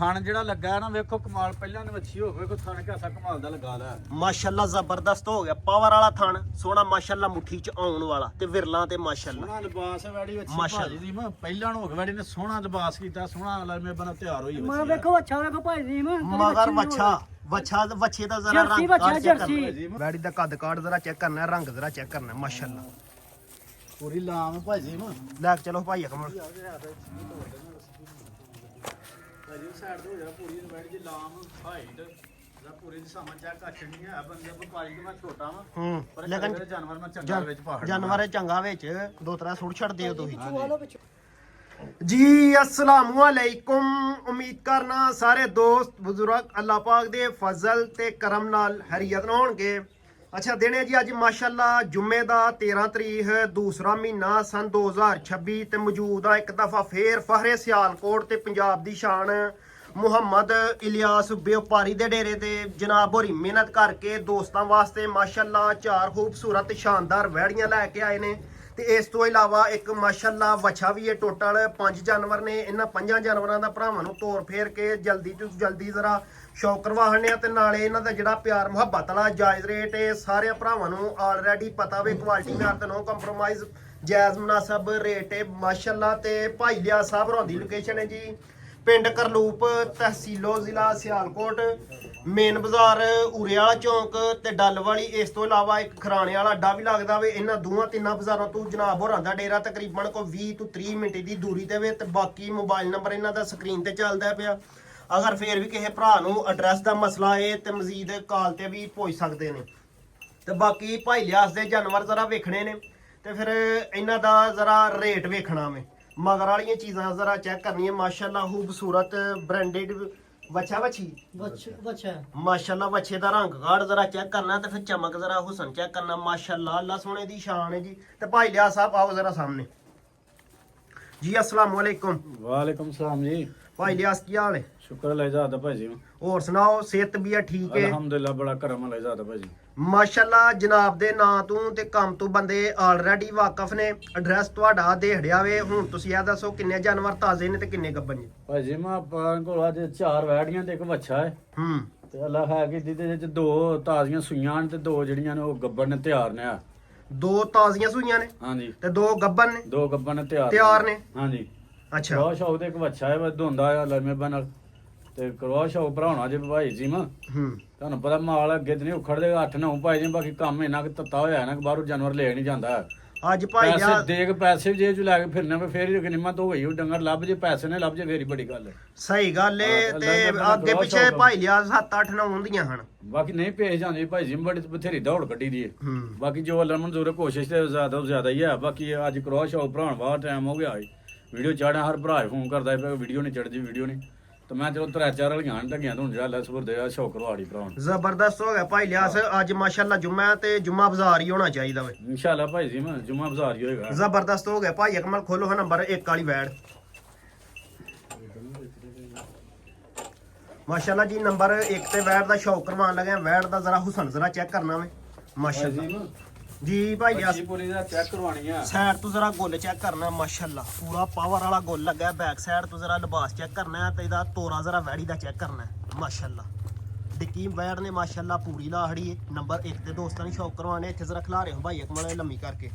ਥਣ ਜਿਹੜਾ ਲੱਗਾ ਨਾ ਵੇਖੋ ਕਮਾਲ ਪਹਿਲਾਂ ਨੇ ਵੱਛੀ ਹੋਵੇ ਕੋਈ ਥਣ ਘਾਸਾ ਕਮਾਲ ਦਾ ਲਗਾ ਲੈ ਮਾਸ਼ਾਅੱਲਾ ਜ਼ਬਰਦਸਤ ਹੋ ਗਿਆ ਪਾਵਰ ਵਾਲਾ ਥਣ ਸੋਹਣਾ ਮਾਸ਼ਾਅੱਲਾ ਮੁੱਠੀ ਚ ਆਉਣ ਵਾਲਾ ਤੇ ਵਿਰਲਾ ਤੇ ਮਾਸ਼ਾਅੱਲਾ ਸੋਹਣਾ ਲਿਬਾਸ ਹੈ ਵੈੜੀ ਵੱਛੀ ਮਾਸ਼ਾਅੱਲਾ। ਭਾਜੀ ਦੀ ਮੈਂ ਪਹਿਲਾਂ ਨੂੰ ਹੋ ਗਿਆ ਵੈੜੀ ਨੇ ਸੋਹਣਾ ਲਿਬਾਸ ਕੀਤਾ ਸੋਹਣਾ ਲਰਮੇ ਬਣਾ ਤਿਆਰ ਹੋਈ ਮੈਂ ਵੱਛੀ ਵੇਖੋ ਅੱਛਾ ਵੇਖੋ ਭਾਈ ਜੀ ਮੈਂ ਮਗਰ ਵੱਛਾ ਵੱਛੇ ਦਾ ਜ਼ਰਾ ਜਰਸੀ ਰੰਗ ਵੱਛਾ, ਕਾਟ ਚੈੱਕ ਜਰਸੀ। ਕਰਨਾ ਵੈੜੀ ਦਾ ਕੱਦ ਕਾਟ ਜ਼ਰਾ ਚੈੱਕ ਕਰਨਾ ਰੰਗ ਜ਼ਰਾ ਚੈੱਕ ਕਰਨਾ ਮਾਸ਼ਾਅੱਲਾ ਪੂਰੀ ਲਾਮ ਹੈ ਭਾਜੀ ਮੈਂ ਲੈ ਕੇ ਚਲੋ ਭਾਈ ਅਕਮਲ ਭਾਜੀ ਸਾਈਡ ਤੋਂ ਹੋ ਜਾ ਪੂਰੀ ਵੈੜੀ ਦੀ ਲਾਮ ਹਾਈਟ ਦਾ ਪੂਰੀ ਦੀ ਸਮਝ ਚੈੱਕ ਕੱਟਣੀ ਹੈ ਬੰਦੇ ਵਪਾਰੀ ਤੋਂ ਮੈਂ ਛੋਟਾ ਵਾਂ ਪਰ ਲੇਕਿਨ ਲੇਕਿਨ ਜਾਨਵਰ ਮੈਂ ਚੰਗਾ ਵਿੱਚ ਪਹਾੜ ਜਾਨਵਰ ਚੰਗਾ ਵਿੱਚ ਦੋ ਤਰ੍ਹਾਂ ਸੁੱਟ ਛੱਡਦੇ ਹੋ ਤੁਸੀਂ ਜੀ अस्सलाम वालेकुम उम्मीद करना सारे दोस्त बुजुर्ग अल्लाह पाक दे फजल ते करम नाल हरियत होणगे अच्छा दिन है जी अज माशाअल्लाह जुम्मे दा 13 तरीक दूसरा महीना सन 2026 ते मौजूद आ एक दफा फेर फहरे सियालकोट ते पंजाब दी शान मुहम्मद इलियास व्यापारी दे डेरे ते जनाब होरी मेहनत करके दोस्तां वास्ते माशाअल्लाह चार खूबसूरत शानदार वैड़ियां लैके आए ने ਤੇ ਇਸ ਤੋਂ ਇਲਾਵਾ ਇੱਕ ਮਾਸ਼ਾਅੱਲਾ ਵੱਛਾ ਵੀ ਹੈ ਟੋਟਲ 5 ਜਾਨਵਰ ਨੇ ਇਹਨਾਂ 5 ਜਾਨਵਰਾਂ ਦਾ ਭਰਾਵਾਂ ਨੂੰ ਤੋਰ ਫੇਰ ਕੇ ਜਲਦੀ ਤੋਂ ਜਲਦੀ ਜ਼ਰਾ ਸ਼ੌਕ ਕਰਵਾਹਣੇ ਆ ਤੇ ਨਾਲੇ ਇਹਨਾਂ ਦਾ ਜਿਹੜਾ ਪਿਆਰ ਮੁਹੱਬਤ ਵਾਲਾ ਜਾਇਜ਼ ਰੇਟ ਹੈ ਸਾਰਿਆਂ ਭਰਾਵਾਂ ਨੂੰ ਆਲਰੇਡੀ ਪਤਾ ਵੇ ਕੁਆਲਿਟੀ ਨਾਲ ਤੇ ਨੋ ਕੰਪਰੋਮਾਈਜ਼ ਜਾਇਜ਼ ਮੁਨਾਸਬ ਰੇਟ ਹੈ ਮਾਸ਼ਾਅੱਲਾ ਤੇ ਭਾਈ ਲਿਆ ਸਾਹਿਬ ਰੋਂਦੀ ਲੋਕੇਸ਼ਨ ਹੈ ਜੀ ਪਿੰਡ ਕਰਲੂਪ ਤਹਿਸੀਲੋ ਜ਼ਿਲ੍ਹਾ ਸਿਆਲਕੋਟ ਮੇਨ ਬਾਜ਼ਾਰ ਉਰੇ ਵਾਲਾ ਚੌਂਕ ਤੇ ਡੱਲ ਵਾਲੀ ਇਸ ਤੋਂ ਇਲਾਵਾ ਇੱਕ ਖਰਾਣੇ ਵਾਲਾ ਅੱਡਾ ਵੀ ਲੱਗਦਾ ਵੇ ਇਹਨਾਂ ਦੋਵਾਂ ਤਿੰਨਾਂ ਬਾਜ਼ਾਰਾਂ ਤੋਂ ਜਨਾਬ ਹੋਰਾਂ ਦਾ ਡੇਰਾ ਤਕਰੀਬਨ ਕੋਈ 20 ਤੋਂ 30 ਮਿੰਟ ਦੀ ਦੂਰੀ ਤੇ ਵੇ ਤੇ ਬਾਕੀ ਮੋਬਾਈਲ ਨੰਬਰ ਇਹਨਾਂ ਦਾ ਸਕਰੀਨ ਤੇ ਚੱਲਦਾ ਪਿਆ ਅਗਰ ਫੇਰ ਵੀ ਕਿਸੇ ਭਰਾ ਨੂੰ ਐਡਰੈਸ ਦਾ ਮਸਲਾ ਏ ਤੇ ਮਜ਼ੀਦ ਕਾਲ ਤੇ ਵੀ ਪੁੱਛ ਸਕਦੇ ਨੇ ਤੇ ਬਾਕੀ ਭਾਈ ਲਿਆਸ ਦੇ ਜਾਨਵਰ ਜ਼ਰਾ ਵੇਖਣੇ ਨੇ ਤੇ ਫਿਰ ਇਹਨਾਂ ਦਾ ਜ਼ਰਾ ਰੇਟ ਵੇਖਣਾ ਵੇ ਮਗਰ ਵਾਲੀਆਂ ਚੀਜ਼ਾਂ ਜ਼ਰਾ ਚੈੱਕ ਕਰਨੀਆਂ ਮਾਸ਼ਾਅੱਲਾ ਖੂਬਸੂਰਤ ਬ੍ਰਾਂਡਡ ਵੱਛਾ ਬੱਚਾ ਮਾਸ਼ਾਅੱਲਾ ਵੱਛੇ ਦਾ ਰੰਗ ਕਾੜ ਜ਼ਰਾ ਚੈੱਕ ਕਰਨਾ ਤੇ ਫਿਰ ਚਮਕ ਜ਼ਰਾ ਹੁਸਨ ਚੈੱਕ ਕਰਨਾ ਮਾਸ਼ਾਅੱਲਾ ਅੱਲਾ ਸੋਹਣੇ ਦੀ ਸ਼ਾਨ ਹੈ ਜੀ ਤੇ ਭਾਈ ਲਿਆ ਸਾਹਿਬ ਆਓ ਜ਼ਰਾ ਸਾਹਮਣੇ ਜੀ अस्सलाम वालेकुम ਵਾਲੇਕੁਮ ਸਲਾਮ ਜੀ ਭਾਈ ਲਿਆਸ ਕੀ ਹਾਲ ਹੈ ਸ਼ੁਕਰ ਲੈ ਜਾਦਾ ਭਾਜੀ ਹੋਰ ਸੁਣਾਓ ਸਿਹਤ ਵੀ ਹੈ ਠੀਕ ਹੈ ਅਲਹਮਦੁਲਿਲਾ ਬੜਾ ਕਰਮ ਲੈ ਜਾਦਾ ਭਾਜੀ ਮਾਸ਼ਾਅੱਲਾ ਜਨਾਬ ਦੇ ਨਾਂ ਤੋਂ ਤੇ ਕੰਮ ਤੋਂ ਬੰਦੇ ਆਲਰੇਡੀ ਵਾਕਿਫ ਨੇ ਐਡਰੈਸ ਤੁਹਾਡਾ ਦੇੜਿਆ ਵੇ ਹੁਣ ਤੁਸੀਂ ਇਹ ਦੱਸੋ ਕਿੰਨੇ ਜਾਨਵਰ ਤਾਜ਼ੇ ਨੇ ਤੇ ਕਿੰਨੇ ਗੱਬਨ ਨੇ ਭਾਜੀ ਮੈਂ ਆਪਾਂ ਕੋਲ ਅੱਜ 4 ਵੈੜੀਆਂ ਤੇ ਇੱਕ ਵੱਛਾ ਹੈ ਤੇ ਅੱਲਾ ਹੈ ਕਿ ਜਿਹਦੇ ਵਿੱਚ 2 ਤਾਜ਼ੀਆਂ ਸੂਈਆਂ ਨੇ ਤੇ 2 ਜਿਹੜੀਆਂ ਨੇ ਉਹ ਗੱਬਣ ਨੇ ਤਿਆਰ ਨੇ ਆ 2 ਤਾਜ਼ੀਆਂ ਸੂਈਆਂ ਨੇ ਹਾਂਜੀ ਤੇ 2 ਗੱਬਨ ਨੇ 2 ਗੱਬਣ ਨੇ ਤਿਆਰ ਨੇ ਹਾਂਜੀ ਅੱਛਾ ਕਰਵਾ ਸ਼ੌਕ ਤੇ ਇੱਕ ਵੱਛਾ ਹੈ ਬਸ ਧੁੰਦਾ ਆ ਲਰਮੇ ਬਨਲ ਤੇ ਕਰਵਾ ਸ਼ੌਕ ਭਰਾਉਣਾ ਜੇ ਭਾਈ ਜੀ ਮੈਂ ਤੁਹਾਨੂੰ ਪਤਾ ਮਾਲ ਅੱਗੇ ਤੇ ਨਹੀਂ ਉਖੜਦੇ 8-9 ਭਾਈ ਜੀ ਬਾਕੀ ਕੰਮ ਇਹਨਾਂ ਕਿ ਤੱਤਾ ਹੋਇਆ ਨਾ ਕਿ ਬਾਹਰੋਂ ਜਾਨਵਰ ਲੈ ਨਹੀਂ ਜਾਂਦਾ ਅੱਜ ਭਾਈ ਪੈਸੇ ਦੇਖ ਪੈਸੇ ਜੇ ਚ ਲੈ ਕੇ ਫਿਰਨੇ ਵੇ ਫੇਰ ਹੀ ਨਿਮਤ ਹੋ ਗਈ ਉਹ ਡੰਗਰ ਲੱਭ ਜੇ ਪੈਸੇ ਨੇ ਲੱਭ ਜੇ ਫੇਰ ਹੀ ਬੜੀ ਗੱਲ ਹੈ ਸਹੀ ਗੱਲ ਏ ਤੇ ਅੱਗੇ ਪਿੱਛੇ ਭਾਈ ਲਿਆ 7-8 ਹੁੰਦੀਆਂ ਹਨ ਬਾਕੀ ਨਹੀਂ ਭੇਜ ਜਾਂਦੇ ਭਾਈ ਜੀ ਬੜੀ ਬਥੇਰੀ ਦੌੜ ਕੱਢੀ ਦੀ ਹੈ ਬਾਕੀ ਜੋ ਅੱਲਾ ਮਨਜ਼ੂਰ ਕੋਸ਼ਿਸ਼ ਤੇ ਜ਼ਿਆਦਾ ਤੋਂ ਜ਼ਿਆਦਾ ਹੀ ਹੈ ਬਾਕੀ ਅੱਜ ਕਰਵਾ ਸ਼ੌਕ ਭਰਾਉਣ ਬਾਅਦ ਟਾਈਮ ਹੋ ਗਿਆ ਵੀਡੀਓ ਚਾੜਿਆ ਹਰ ਭਰਾ ਫੋਨ ਕਰਦਾ ਪਿਆ ਵੀਡੀਓ ਨਹੀਂ ਚੜਦੀ ਵੀਡੀਓ ਨਹੀਂ ਤੇ ਮੈਂ ਚਲੋ 3-4 ਵਾਲੀਆਂ ਢੱਗੀਆਂ ਤੋਂ ਜਿਹੜਾ ਲੈ ਸਬਰ ਦੇ ਸ਼ੌਕ ਕਰਵਾੜੀ ਭਰਾਉਣ ਜ਼ਬਰਦਸਤ ਹੋ ਗਿਆ ਭਾਈ ਲਿਆਸ ਅੱਜ ਮਾਸ਼ਾਅੱਲਾ ਜੁਮਾ ਤੇ ਜੁਮਾ ਬਾਜ਼ਾਰ ਹੀ ਹੋਣਾ ਚਾਹੀਦਾ ਵੇ ਇਨਸ਼ਾਅੱਲਾ ਭਾਈ ਜੀ ਮੈਂ ਜੁਮਾ ਬਾਜ਼ਾਰ ਹੀ ਹੋਏਗਾ ਜ਼ਬਰਦਸਤ ਹੋ ਗਿਆ ਭਾਈ ਅਕਮਲ ਖੋਲੋ ਹਾਂ ਨੰਬਰ 1 ਵਾਲੀ ਵੈੜ ਮਾਸ਼ਾਅੱਲਾ ਜੀ ਨੰਬਰ 1 ਤੇ ਵੈੜ ਦਾ ਸ਼ੌਕ ਕਰਵਾਉਣ ਲੱਗੇ ਵੈੜ ਦਾ ਜ਼ਰਾ ਹੁਸਨ ਜ਼ਰਾ ਚੈੱਕ ਕਰਨਾ ਵੇ ਮਾਸ਼ਾਅੱਲਾ ਜੀ ਭਾਈ ਲਿਆਸ ਪੂਰੀ ਦਾ ਚੈੱਕ ਕਰਵਾਣੀ ਆ ਸਾਈਡ ਤੋਂ ਜ਼ਰਾ ਗੁੱਲ ਚੈੱਕ ਕਰਨਾ ਮਾਸ਼ਾਅੱਲਾ ਪੂਰਾ ਪਾਵਰ ਵਾਲਾ ਗੁੱਲ ਲੱਗਾ ਬੈਕ ਸਾਈਡ ਤੋਂ ਜ਼ਰਾ ਲਿਬਾਸ ਚੈੱਕ ਕਰਨਾ ਹੈ ਤੇ ਇਹਦਾ ਤੋਰਾ ਜ਼ਰਾ ਵੈੜੀ ਦਾ ਚੈੱਕ ਕਰਨਾ ਹੈ ਮਾਸ਼ਾਅੱਲਾ ਡਿੱਕੀ ਵੈੜ ਨੇ ਮਾਸ਼ਾਅੱਲਾ ਪੂਰੀ ਲਾਹੜੀ ਨੰਬਰ 1 ਤੇ ਦੋਸਤਾਂ ਨੇ ਸ਼ੌਕ ਕਰਵਾਣੇ ਇੱਥੇ ਜ਼ਰਾ ਖਿਲਾ ਰਹੇ ਹੋ ਭਾਈ ਅਕਮਲ ਲੰਮੀ ਕਰਕੇ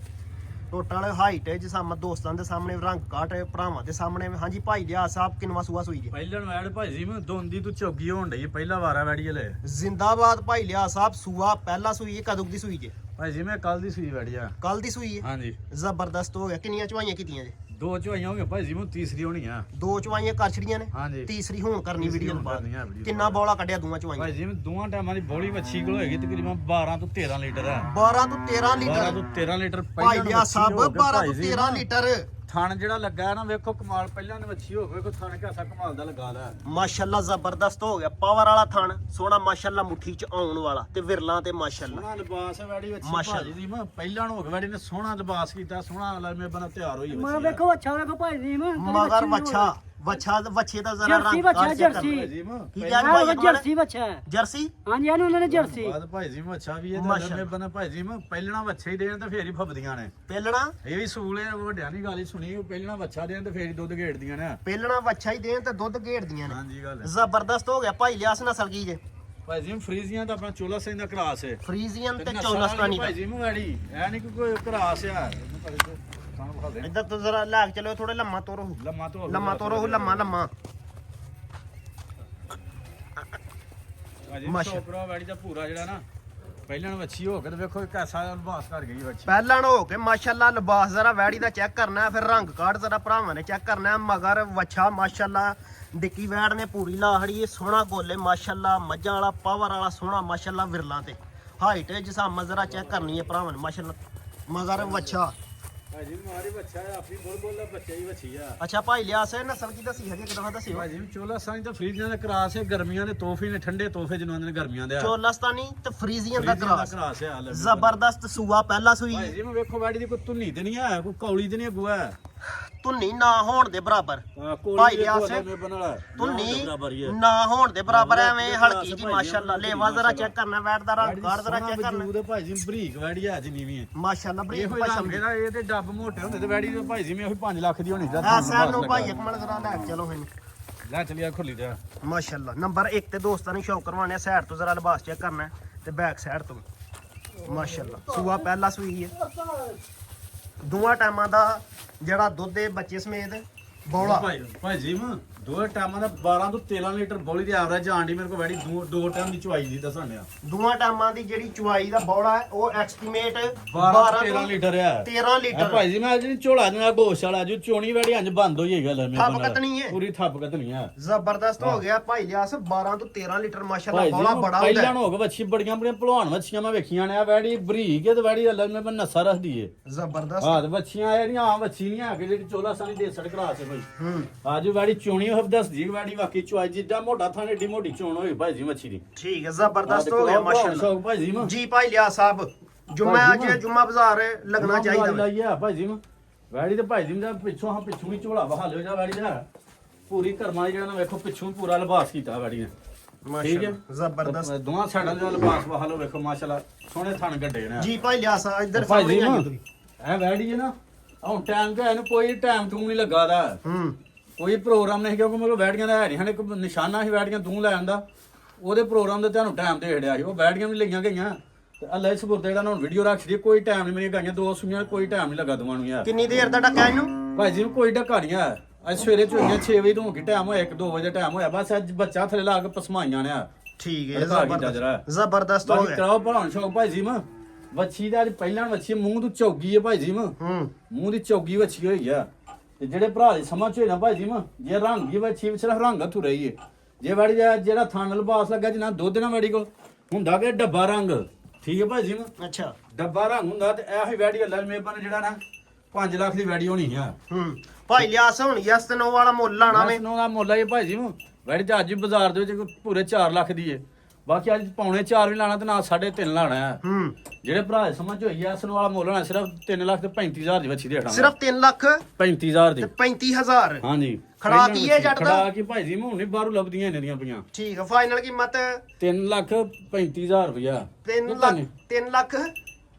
ਟੋਟਲ ਹਾਈਟ ਹੈ ਜਿਸਮ ਦੋਸਤਾਂ ਦੇ ਸਾਹਮਣੇ ਰੰਗ ਕਾਟ ਭਰਾਵਾਂ ਦੇ ਸਾਹਮਣੇ ਹਾਂਜੀ ਭਾਈ ਲਿਆ ਸਾਹਿਬ ਕਿੰਨਵਾ ਸੂਆ ਸੂਈ ਜੀ ਪਹਿਲਾਂ ਵੈੜ ਭਾਈ ਜੀ ਮੈਂ ਦੋਂਦੀ ਤੂੰ ਚੌਗੀ ਹੋਣ ਡਈ ਪਹਿਲਾ ਵਾਰਾ ਵੈੜੀ ਲੈ ਜ਼ਿੰਦਾਬਾਦ ਭਾਈ ਲਿਆ ਸਾਹਿਬ ਸੂਆ ਪਹਿਲਾ ਸੂਈ ਕਦੋਂ ਦੀ ਸੂਈ ਜੇ ਭਾਈ ਜੀ ਮੈਂ ਕੱਲ ਦੀ ਸੂਈ ਵੈੜੀ ਆ ਕੱਲ ਦੀ ਸੂਈ ਹੈ ਹਾਂਜੀ ਜ਼ਬਰਦਸਤ ਹੋ ਗਿਆ ਕਿੰਨੀਆਂ ਚਵਾਈਆਂ ਕੀਤੀਆਂ ਜੇ 2 ਚਵਾਈਆਂ ਹੋ ਗਈਆਂ ਭਾਈ ਜੀ ਮੈਂ ਤੀਸਰੀ ਹੋਣੀ ਆ 2 ਚਵਾਈਆਂ ਕਰ ਛੜੀਆਂ ਨੇ ਹਾਂਜੀ ਤੀਸਰੀ ਹੁਣ ਕਰਨੀ ਵੀਡੀਓ ਤੋਂ ਬਾਅਦ ਕਰਨੀ ਆ ਵੀਡੀਓ ਕਿੰਨਾ ਬੋਲਾ ਕੱਢਿਆ ਦੋਵਾਂ ਚਵਾਈਆਂ ਭਾਈ ਜੀ ਮੈਂ ਦੋਵਾਂ ਟਾਈਮਾਂ ਦੀ ਬੋਲੀ ਵੱਛੀ ਕੋਲ ਹੋਏਗੀ ਤਕਰੀਬਨ 12 ਤੋਂ 13 ਲੀਟਰ ਆ 12 ਤੋਂ 13 ਲੀਟਰ 12 ਤੋਂ 13 ਲੀਟਰ ਭਾਈ ਲਿਆ ਸਾਹਿਬ 12 ਤੋਂ 13 ਲੀਟਰ ਥਣ ਜਿਹੜਾ ਲੱਗਾ ਨਾ ਵੇਖੋ ਕਮਾਲ ਪਹਿਲਾਂ ਨੇ ਵੱਛੀ ਹੋਵੇ ਕੋਈ ਥਣ ਘਾਸਾ ਕਮਾਲ ਦਾ ਲਗਾ ਲੈ ਮਾਸ਼ਾਅੱਲਾ ਜ਼ਬਰਦਸਤ ਹੋ ਗਿਆ ਪਾਵਰ ਵਾਲਾ ਥਣ ਸੋਹਣਾ ਮਾਸ਼ਾਅੱਲਾ ਮੁੱਠੀ ਚ ਆਉਣ ਵਾਲਾ ਤੇ ਵਿਰਲਾ ਤੇ ਮਾਸ਼ਾਅੱਲਾ ਸੋਹਣਾ ਲਿਬਾਸ ਹੈ ਵੈੜੀ ਵੱਛੀ ਮਾਸ਼ਾਅੱਲਾ। ਭਾਜੀ ਦੀ ਮੈਂ ਪਹਿਲਾਂ ਨੂੰ ਹੋ ਗਿਆ ਵੈੜੀ ਨੇ ਸੋਹਣਾ ਲਿਬਾਸ ਕੀਤਾ ਸੋਹਣਾ ਲਰਮੇ ਬਣਾ ਤਿਆਰ ਹੋਈ ਮੈਂ ਵੇਖੋ ਅੱਛਾ ਵੇਖੋ ਭਾਈ ਜੀ ਮੈਂ ਮਗਰ ਵੱਛੇ ਦਾ ਜ਼ਰਾ ਜਰਸੀ ਰੰਗ ਬੱਚਾ, ਕਾੜ ਚੈੱਕ ਜਰਸੀ। ਕਰਨਾ ਭਾਈ ਜੀ ਮੈਂ ਕੀ ਆਹ ਕਿਹਾ ਜੀ ਭਾਈ ਜਰਸੀ ਬੱਚਾ ਹੈ। ਜਰਸੀ ਹਾਂਜੀ ਇਹਨੂੰ ਉਹਨਾਂ ਨੇ ਜਰਸੀ ਬਾਅਦ ਭਾਈ ਜੀ ਮੈਂ ਅੱਛਾ ਵੀ ਇਹ ਮਾਸ਼ਾ ਤਾਂ ਬਣਾ ਭਾਈ ਜੀ ਮੈਂ ਪਹਿਲਣਾ ਵੱਛੇ ਹੀ ਦੇਣ ਤੇ ਫੇਰ ਹੀ ਫੱਬਦੀਆਂ ਨੇ ਪਹਿਲਣਾ ਇਹ ਵੀ ਸੂਲ ਹੈ ਵੱਡਿਆਂ ਦੀ ਗੱਲ ਹੀ ਸੁਣੀ ਪਹਿਲਣਾ ਵੱਛਾ ਦੇਣ ਤੇ ਫੇਰ ਹੀ ਦੁੱਧ ਘੇੜਦੀਆਂ ਨੇ ਪਹਿਲਣਾ ਵੱਛਾ ਹੀ ਦੇਣ ਤੇ ਦੁੱਧ ਘੇੜਦੀਆਂ ਨੇ ਹਾਂਜੀ ਗੱਲ ਹੈ। ਜ਼ਬਰਦਸਤ ਹੋ ਗਿਆ ਭਾਈ ਲਿਆਸ ਨਸਲ ਕੀ ਜੇ ਭਾਈ ਜੀ ਫਰੀਜ਼ੀਆਂ ਤਾਂ ਆਪਣਾ ਚੋਲਾ ਸਿੰਘ ਦਾ ਕਰਾਸ ਹੈ ਫਰੀਜ਼ੀਅਨ ਤੇ ਨਸਲ ਚੌਲਸਤਾਨੀ ਭਾਈ ਜੀ ਮਗਾੜੀ ਐ ਨਹੀਂ ਕਿ ਕੋਈ ਕਰਾਸ ਆ ਸਾਨੂੰ ਵਿਖਾ ਦੇ ਇੱਧਰ ਤੋਂ ਜ਼ਰਾ ਲੈ ਕੇ ਚਲੋ ਥੋੜੇ ਲੰਮਾ ਤੋਰੋ ਲੰਮਾ ਤੋਂ ਲੰਮਾ ਭਾਜੀ ਮਾਸ਼ਾ। ਛੋਕਰਾ ਵਾੜੀ ਦਾ ਪੂਰਾ ਜਿਹੜਾ ਨਾ ਪਹਿਲਾਂ ਨੂੰ ਵੱਛੀ ਹੋ ਕੇ ਤੇ ਵੇਖੋ ਇੱਕ ਐਸਾ ਲਿਬਾਸ ਕਰ ਗਈ ਵੱਛੀ ਪਹਿਲਾਂ ਹੋ ਕੇ ਮਾਸ਼ਾਅੱਲਾ ਲਿਬਾਸ ਜ਼ਰਾ ਵੈੜੀ ਦਾ ਚੈੱਕ ਕਰਨਾ ਹੈ, ਫਿਰ ਰੰਗ ਕਾਢ ਜ਼ਰਾ ਭਰਾਵਾਂ ਨੇ ਚੈੱਕ ਕਰਨਾ ਹੈ। ਮਗਰ ਵੱਛਾ ਮਾਸ਼ਾਅੱਲਾ ਡਿੱਕੀ ਵੈੜ ਨੇ ਪੂਰੀ ਲਾਹੜੀ ਇਹ ਸੋਹਣਾ ਗੋਲੇ ਮਾਸ਼ਾਅੱਲਾ ਮੱਝਾਂ ਵਾਲਾ ਪਾਵਰ ਵਾਲਾ ਸੋਹਣਾ ਮਾਸ਼ਾਅੱਲਾ ਵਿਰਲਾਂ ਤੇ ਹਾਈਟ ਜਿਸਾ ਮਜ਼ਰਾ ਚੈੱਕ ਕਰਨੀ ਹੈ ਭਰਾਵਾਂ ਨੇ ਮਾਸ਼ਾਅੱਲਾ ਮਗਰ ਵੱਛਾ ਭਾਜੀ ਮਾਰੀ ਵੱਛਾ ਆਪਣੀ ਬੋਲ ਦਾ ਬੱਚਾ ਹੀ ਵੱਛੀ ਆ ਅੱਛਾ ਭਾਈ ਲਿਆਸ ਇਹ ਨਸਲ ਕੀ ਦੱਸੀ ਹੈਗੀ ਇੱਕ ਦਫਾ ਦੱਸਿਓ ਭਾਜੀ ਚੋਲਾ ਸਾਂ ਤਾਂ ਫਰੀਜ਼ੀਆਂ ਦਾ ਕਰਾਸ ਹੈ ਗਰਮੀਆਂ ਦੇ ਤੋਹਫੇ ਨੇ ਠੰਡੇ ਤੋਹਫੇ ਜਿਹਨੂੰ ਆਂਦੇ ਨੇ ਗਰਮੀਆਂ ਦੇ ਆ ਚੋਲਸਤਾਨੀ ਤੇ ਫਰੀਜ਼ੀਅਨ ਦਾ ਫਰੀਜ਼ੀਆਂ ਦਾ ਕਰਾਸ ਕਰਾਸ ਹੈ ਹਾਲ ਜ਼ਬਰਦਸਤ ਸੂਆ ਪਹਿਲਾ ਸੂਈ ਭਾਈ ਜੀ ਮੈਂ ਵੇਖੋ ਵਾੜੀ ਦੀ ਕੋਈ ਧੁੰਨੀ ਤੇ ਨਹੀਂ ਆ ਕੋਈ ਕੌਲੀ ਤੇ ਨਹੀਂ ਅਗੂਆ ਧੁੰਨੀ ਨਾ ਹੋਣ ਦੇ ਬਰਾਬਰ ਕੋਲੀ ਭਾਈ ਦੇ ਲਿਆਸ ਕੋਲ ਬਣ ਵਾਲਾ ਧੁੰਨੀ ਨਾ ਹੋਣ ਦੇ ਬਰਾਬਰ ਐਵੇਂ ਹਲਕੀ ਜੀ ਮਾਸ਼ਾਅੱਲਾ ਲੇਵਾ ਜ਼ਰਾ ਚੈੱਕ ਕਰਨਾ ਵੈਟ ਦਾ ਰੰਗ ਕਾਰ ਜ਼ਰਾ ਚੈੱਕ ਕਰਨਾ ਵਜੂਦ ਭਾਈ ਜੀ ਬਰੀਕ ਵਾੜੀ ਆ ਜਿੰਨੀ ਵੀ ਹੈ ਮਾਸ਼ਾਅੱਲਾ ਬਰੀਕ ਇਹੋ ਪਸ਼ਮ ਰੰਗ ਇਹਦਾ ਇਹ ਤੇ ਡੱਬ ਮੋਟੇ ਹੁੰਦੇ ਤੇ ਵਾੜੀ ਦੇ ਭਾਈ ਜੀ ਮੈਂ ਉਹੀ 5 ਲੱਖ ਦੀ ਹੋਣੀ ਆ ਸਾਨੂੰ ਭਾਈ ਅਕਮਲ ਜ਼ਰਾ ਲੈ ਕੇ ਚਲੋ ਹਨ ਲੈ ਚਲਿਆ ਖੁੱਲੀ ਤੇ ਮਾਸ਼ਾਅੱਲਾ ਨੰਬਰ 1 ਤੇ ਦੋਸਤਾਂ ਨੂੰ ਸ਼ੌਕ ਕਰਵਾਉਣੇ ਸਾਈਡ ਤੋਂ ਜ਼ਰਾ ਲਿਬਾਸ ਚੈੱਕ ਕਰਨਾ ਹੈ ਤੇ ਬੈਕ ਸਾਈਡ ਤੋਂ ਮਾਸ਼ਾਅੱਲਾ ਸੂਆ ਪਹਿਲਾ ਸੂਈ ਹੈ ਦੋਵਾਂ ਟਾਈਮਾਂ ਦਾ ਜਿਹੜਾ ਦੁੱਧ ਦੇ ਬੱਚੇ ਸਮੇਤ ਬੌਲਾ ਭਾਈ ਜੀ ਮੈਂ ਦੋ ਟਾਈਮਾਂ ਦਾ 12 ਤੋਂ 13 ਲੀਟਰ ਬੋਲੀ ਦੀ ਐਵਰੇਜ ਆਂਡੀ ਮੇਰੇ ਕੋਲ ਵੈੜੀ ਦੋ ਟਾਈਮ ਦੀ ਚੁਆਈ ਦੀ ਦੱਸਣ ਡਿਆ ਦੋਵਾਂ ਟਾਈਮਾਂ ਦੀ ਜਿਹੜੀ ਚੁਆਈ ਦਾ ਬੌਲਾ ਹੈ ਉਹ ਐਸਟੀਮੇਟ 12 13 ਲੀਟਰ ਆ 13 ਇਹ ਲੀਟਰ ਭਾਈ ਜੀ ਮੈਂ ਜਿਹੜੀ ਝੋਲਾ ਨਾਲ ਗੋਸ਼ ਵਾਲਾ ਜੋ ਚੋਣੀ ਵੈੜੀ ਅੰਜ ਬੰਦ ਹੋਈ ਹੈ ਗੱਲ ਥੱਪ ਕੱਤਣੀ ਹੈ। ਪੂਰੀ ਥੱਪ ਕਤਨੀ ਆ ਜ਼ਬਰਦਸਤ ਹੋ ਗਿਆ ਭਾਈ ਲਿਆਸ 12 ਤੋਂ 13 ਲੀਟਰ ਮਾਸ਼ਾਅੱਲਾ ਭਾਈ ਬੌਲਾ ਜੀ ਬੜਾ ਹੁੰਦਾ ਪਹਿਲਾਂ ਹੈ। ਹੋ ਕੇ ਵੱਛੀ ਬੜੀਆਂ ਬੜੀਆਂ ਭਲਵਾਨ ਵੱਛੀਆਂ ਮੈਂ ਵੇਖੀਆਂ ਨੇ ਆ ਵੈੜੀ ਬਰੀਕ ਹੈ ਤੇ ਵੈੜੀ ਅੱਲਾ ਮੈਂ ਨਸਾ ਰੱਖਦੀ ਏ ਜ਼ਬਰਦਸਤ ਹਾਂ ਤੇ ਵੱਛੀਆਂ ਜਿਹੜੀਆਂ ਆ ਵੱਛੀ ਨਹੀਂ ਆ ਕਿ ਜਿਹੜੀ ਚੋਲਾ ਸਾਨੀ ਦੇ ਸੜ ਕਰਾ ਸੇ ਭਾਈ ਹੂੰ ਆਜੋ ਵੈੜੀ ਚੋਣੀ ਉਹ ਦੱਸਦੀ ਵੈੜੀ ਵਾਕਈ ਚੁਆਈ ਜਿੱਦਾਂ ਮੋਟਾ ਥਾਂ ਏਡੀ ਮੋਟੀ ਚੋਣ ਹੋਈ ਭਾਈ ਜੀ ਵੱਛੀ ਦੀ ਠੀਕ ਹੈ ਜ਼ਬਰਦਸਤ ਹੋ ਗਿਆ ਮਾਸ਼ਾਅੱਲਾ ਭਾਈ ਜੀ ਮੈਂ ਜੀ ਭਾਈ ਲਿਆ ਸਾਹਿਬ ਜੁਮਾ ਅੱਜ ਜੁਮਾ ਬਾਜ਼ਾਰ ਲੱਗਣਾ ਚਾਹੀਦਾ ਵਾ। ਲਾਈਆ ਭਾਈ ਜੀ ਮੈਂ ਵੈੜੀ ਤੇ ਭਾਈ ਜੀ ਦਾ ਪਿੱਛੋਂ ਹਾਂ ਪਿੱਛੋਂ ਵੀ ਝੋਲਾ ਬਹਾ ਲਿਓ ਜਾ ਵੈੜੀ ਦਾ ਪੂਰੀ ਕਰਮਾਂ ਜਿਹੜਾ ਨਾ ਵੇਖੋ ਪਿੱਛੋਂ ਪੂਰਾ ਲਿਬਾਸ ਕੀਤਾ ਵੈੜੀ ਨੇ ਠੀਕ ਮਾਸ਼ਾਅੱਲਾ ਹੈ ਜ਼ਬਰਦਸਤ ਦੋਵਾਂ ਸਾਈਡਾਂ ਦੇ ਲਿਬਾਸ ਬਹਾ ਲਓ ਵੇਖੋ ਮਾਸ਼ਾਅੱਲਾ ਸੋਹਣੇ ਥਣ ਗੱਡੇ ਨੇ ਜੀ ਭਾਈ ਲਿਆ ਸਾਹਿਬ ਇੱਧਰ ਭਾਈ ਸਾਹਮਣੇ ਜੀ ਆਈਓ ਨਾ ਤੁਸੀਂ ਐ ਵੈੜੀ ਹੈ ਨਾ ਹੁਣ ਟਾਈਮ ਤੇ ਇਹਨੂੰ ਕੋਈ ਟਾਈਮ ਤੂੰ ਨਹੀਂ ਲੱਗਾ ਦਾ ਹੂੰ ਕੋਈ ਪ੍ਰੋਗਰਾਮ ਨਹੀਂ ਕਿਉਂਕਿ ਮੇਰੇ ਕੋਲ ਵੈੜੀਆਂ ਦਾ ਹੈ ਨਹੀਂ ਹਨ ਇੱਕ ਨਿਸ਼ਾਨਾ ਸੀ ਵੈੜੀਆਂ ਤੂੰ ਲੈ ਆਂਦਾ ਉਹਦੇ ਪ੍ਰੋਗਰਾਮ ਦੇ ਤੁਹਾਨੂੰ ਟਾਈਮ ਤੇ ਹੜਿਆ ਸੀ ਉਹ ਵੈੜੀਆਂ ਵੀ ਲਈਆਂ ਗਈਆਂ ਤੇ ਅੱਲਾ ਇਸ ਗੁਰਦੇ ਜਿਹੜਾ ਹੁਣ ਵੀਡੀਓ ਰੱਖ ਦੀ ਕੋਈ ਟਾਈਮ ਨਹੀਂ ਮੇਰੀਆਂ ਗਾਈਆਂ ਦੋ ਸੁਈਆਂ ਕੋਈ ਟਾਈਮ ਨਹੀਂ ਲੱਗਾ ਦੋਵਾਂ ਨੂੰ ਯਾਰ ਕਿੰਨੀ ਦੇਰ ਦਾ ਡੱਕਾ ਇਹਨੂੰ ਭਾਈ ਜੀ ਨੂੰ ਕੋਈ ਢੱਕਾ ਨਹੀਂ ਆ ਅੱਜ ਸਵੇਰੇ ਚੋਈਆਂ 6 ਵਜੇ ਤੋਂ ਕੀ ਟਾਈਮ ਹੋਇਆ 1-2 ਵਜੇ ਟਾਈਮ ਹੋਇਆ ਬਸ ਅੱਜ ਬੱਚਾ ਥੱਲੇ ਲਾ ਕੇ ਪਸਮਾਈਆਂ ਨੇ ਆ ਠੀਕ ਹੈ ਅੜਕਾ ਕੀਤਾ ਜਰਾ। ਜ਼ਬਰਦਸਤ ਹੋ ਬਾਕੀ ਗਿਆ ਕਰਾਓ ਭਰਾਉਣ ਸ਼ੌਕ ਭਾਈ ਜੀ ਮੈਂ ਵੱਛੀ ਦਾ ਅੱਜ ਪਹਿਲਾਂ ਵੱਛੀ ਮੂੰਹ ਤੋਂ ਚੌਗੀ ਹੈ ਭਾਈ ਜੀ ਮੈਂ ਹੂੰ ਮੂੰਹ ਦੀ ਚੌਗੀ ਵੱਛੀ ਹੋਈ ਆ ਤੇ ਜਿਹੜੇ ਭਰਾ ਦੀ ਸਮਝ ਚ ਹੋਈ ਨਾ ਭਾਈ ਜੀ ਮੈਂ ਜੇ ਰੰਗ ਹੀ ਵੱਛੀ ਵਿੱਚ ਸਿਰਫ ਰੰਗ ਹੱਥੂ ਰਹੀ ਏ ਜੇ ਵੜੀ ਦਾ ਜਿਹੜਾ ਥਣ ਲਬਾਸ ਲੱਗਾ ਜਿਨਾ ਦੁੱਧ ਨਾ ਵੜੀ ਕੋਲ ਹੁੰਦਾ ਕਿ ਡੱਬਾ ਰੰਗ ਠੀਕ ਹੈ ਭਾਈ ਜੀ ਮੈਂ ਅੱਛਾ ਡੱਬਾ ਰੰਗ ਹੁੰਦਾ ਤੇ ਇਹੋ ਹੀ ਵੈੜੀ ਅੱਲਾ ਮੇਬਨ ਜਿਹੜਾ ਨਾ 5 ਲੱਖ ਦੀ ਵੈੜੀ ਹੋਣੀ ਆ ਹੂੰ ਭਾਈ ਲਿਆਸ ਹੁਣ ਯਸ ਤੇ ਨੋ ਵਾਲਾ ਮੁੱਲ ਲਾਣਾ ਵੇ ਨੋ ਦਾ ਮੁੱਲ ਆ ਇਹ ਭਾਈ ਜੀ ਮੈਂ ਵੈੜੀ ਤਾਂ ਅੱਜ ਹੀ ਬਾਜ਼ਾਰ ਦੇ ਵਿੱਚ ਪੂਰੇ 4 ਲੱਖ ਦੀ ਏ ਬਾਕੀ ਅੱਜ ਪੌਣੇ 4 ਵੀ ਲਾਣਾ ਤੇ ਨਾਲ 3.5 ਲਾਣਾ ਆ ਹੂੰ ਜਿਹੜੇ ਭਰਾ ਦੀ ਸਮਝ ਚ ਹੋਈ ਆ ਇਸ ਨੂੰ ਵਾਲਾ ਮੁੱਲ ਹੋਣਾ ਸਿਰਫ 3 ਲੱਖ ਤੇ 35000 ਦੀ ਵੱਛੀ ਦੇ ਹਟਾਂਗਾ ਸਿਰਫ 3 ਲੱਖ 35000 ਦੀ ਤੇ 35000 ਹਾਂਜੀ ਖੜਾ ਕੀ ਹੈ ਜੱਟ ਦਾ? ਖੜਾ ਕੀ ਭਾਈ ਜੀ ਮੈਂ ਹੁਣੇ ਬਾਹਰੋਂ ਲੱਭਦੀਆਂ ਇਹਨਾਂ ਦੀਆਂ ਪਈਆਂ ਠੀਕ ਹੈ ਫਾਈਨਲ ਕੀਮਤ 3,35,000 ਰੁਪਇਆ 3 ਲੱਖ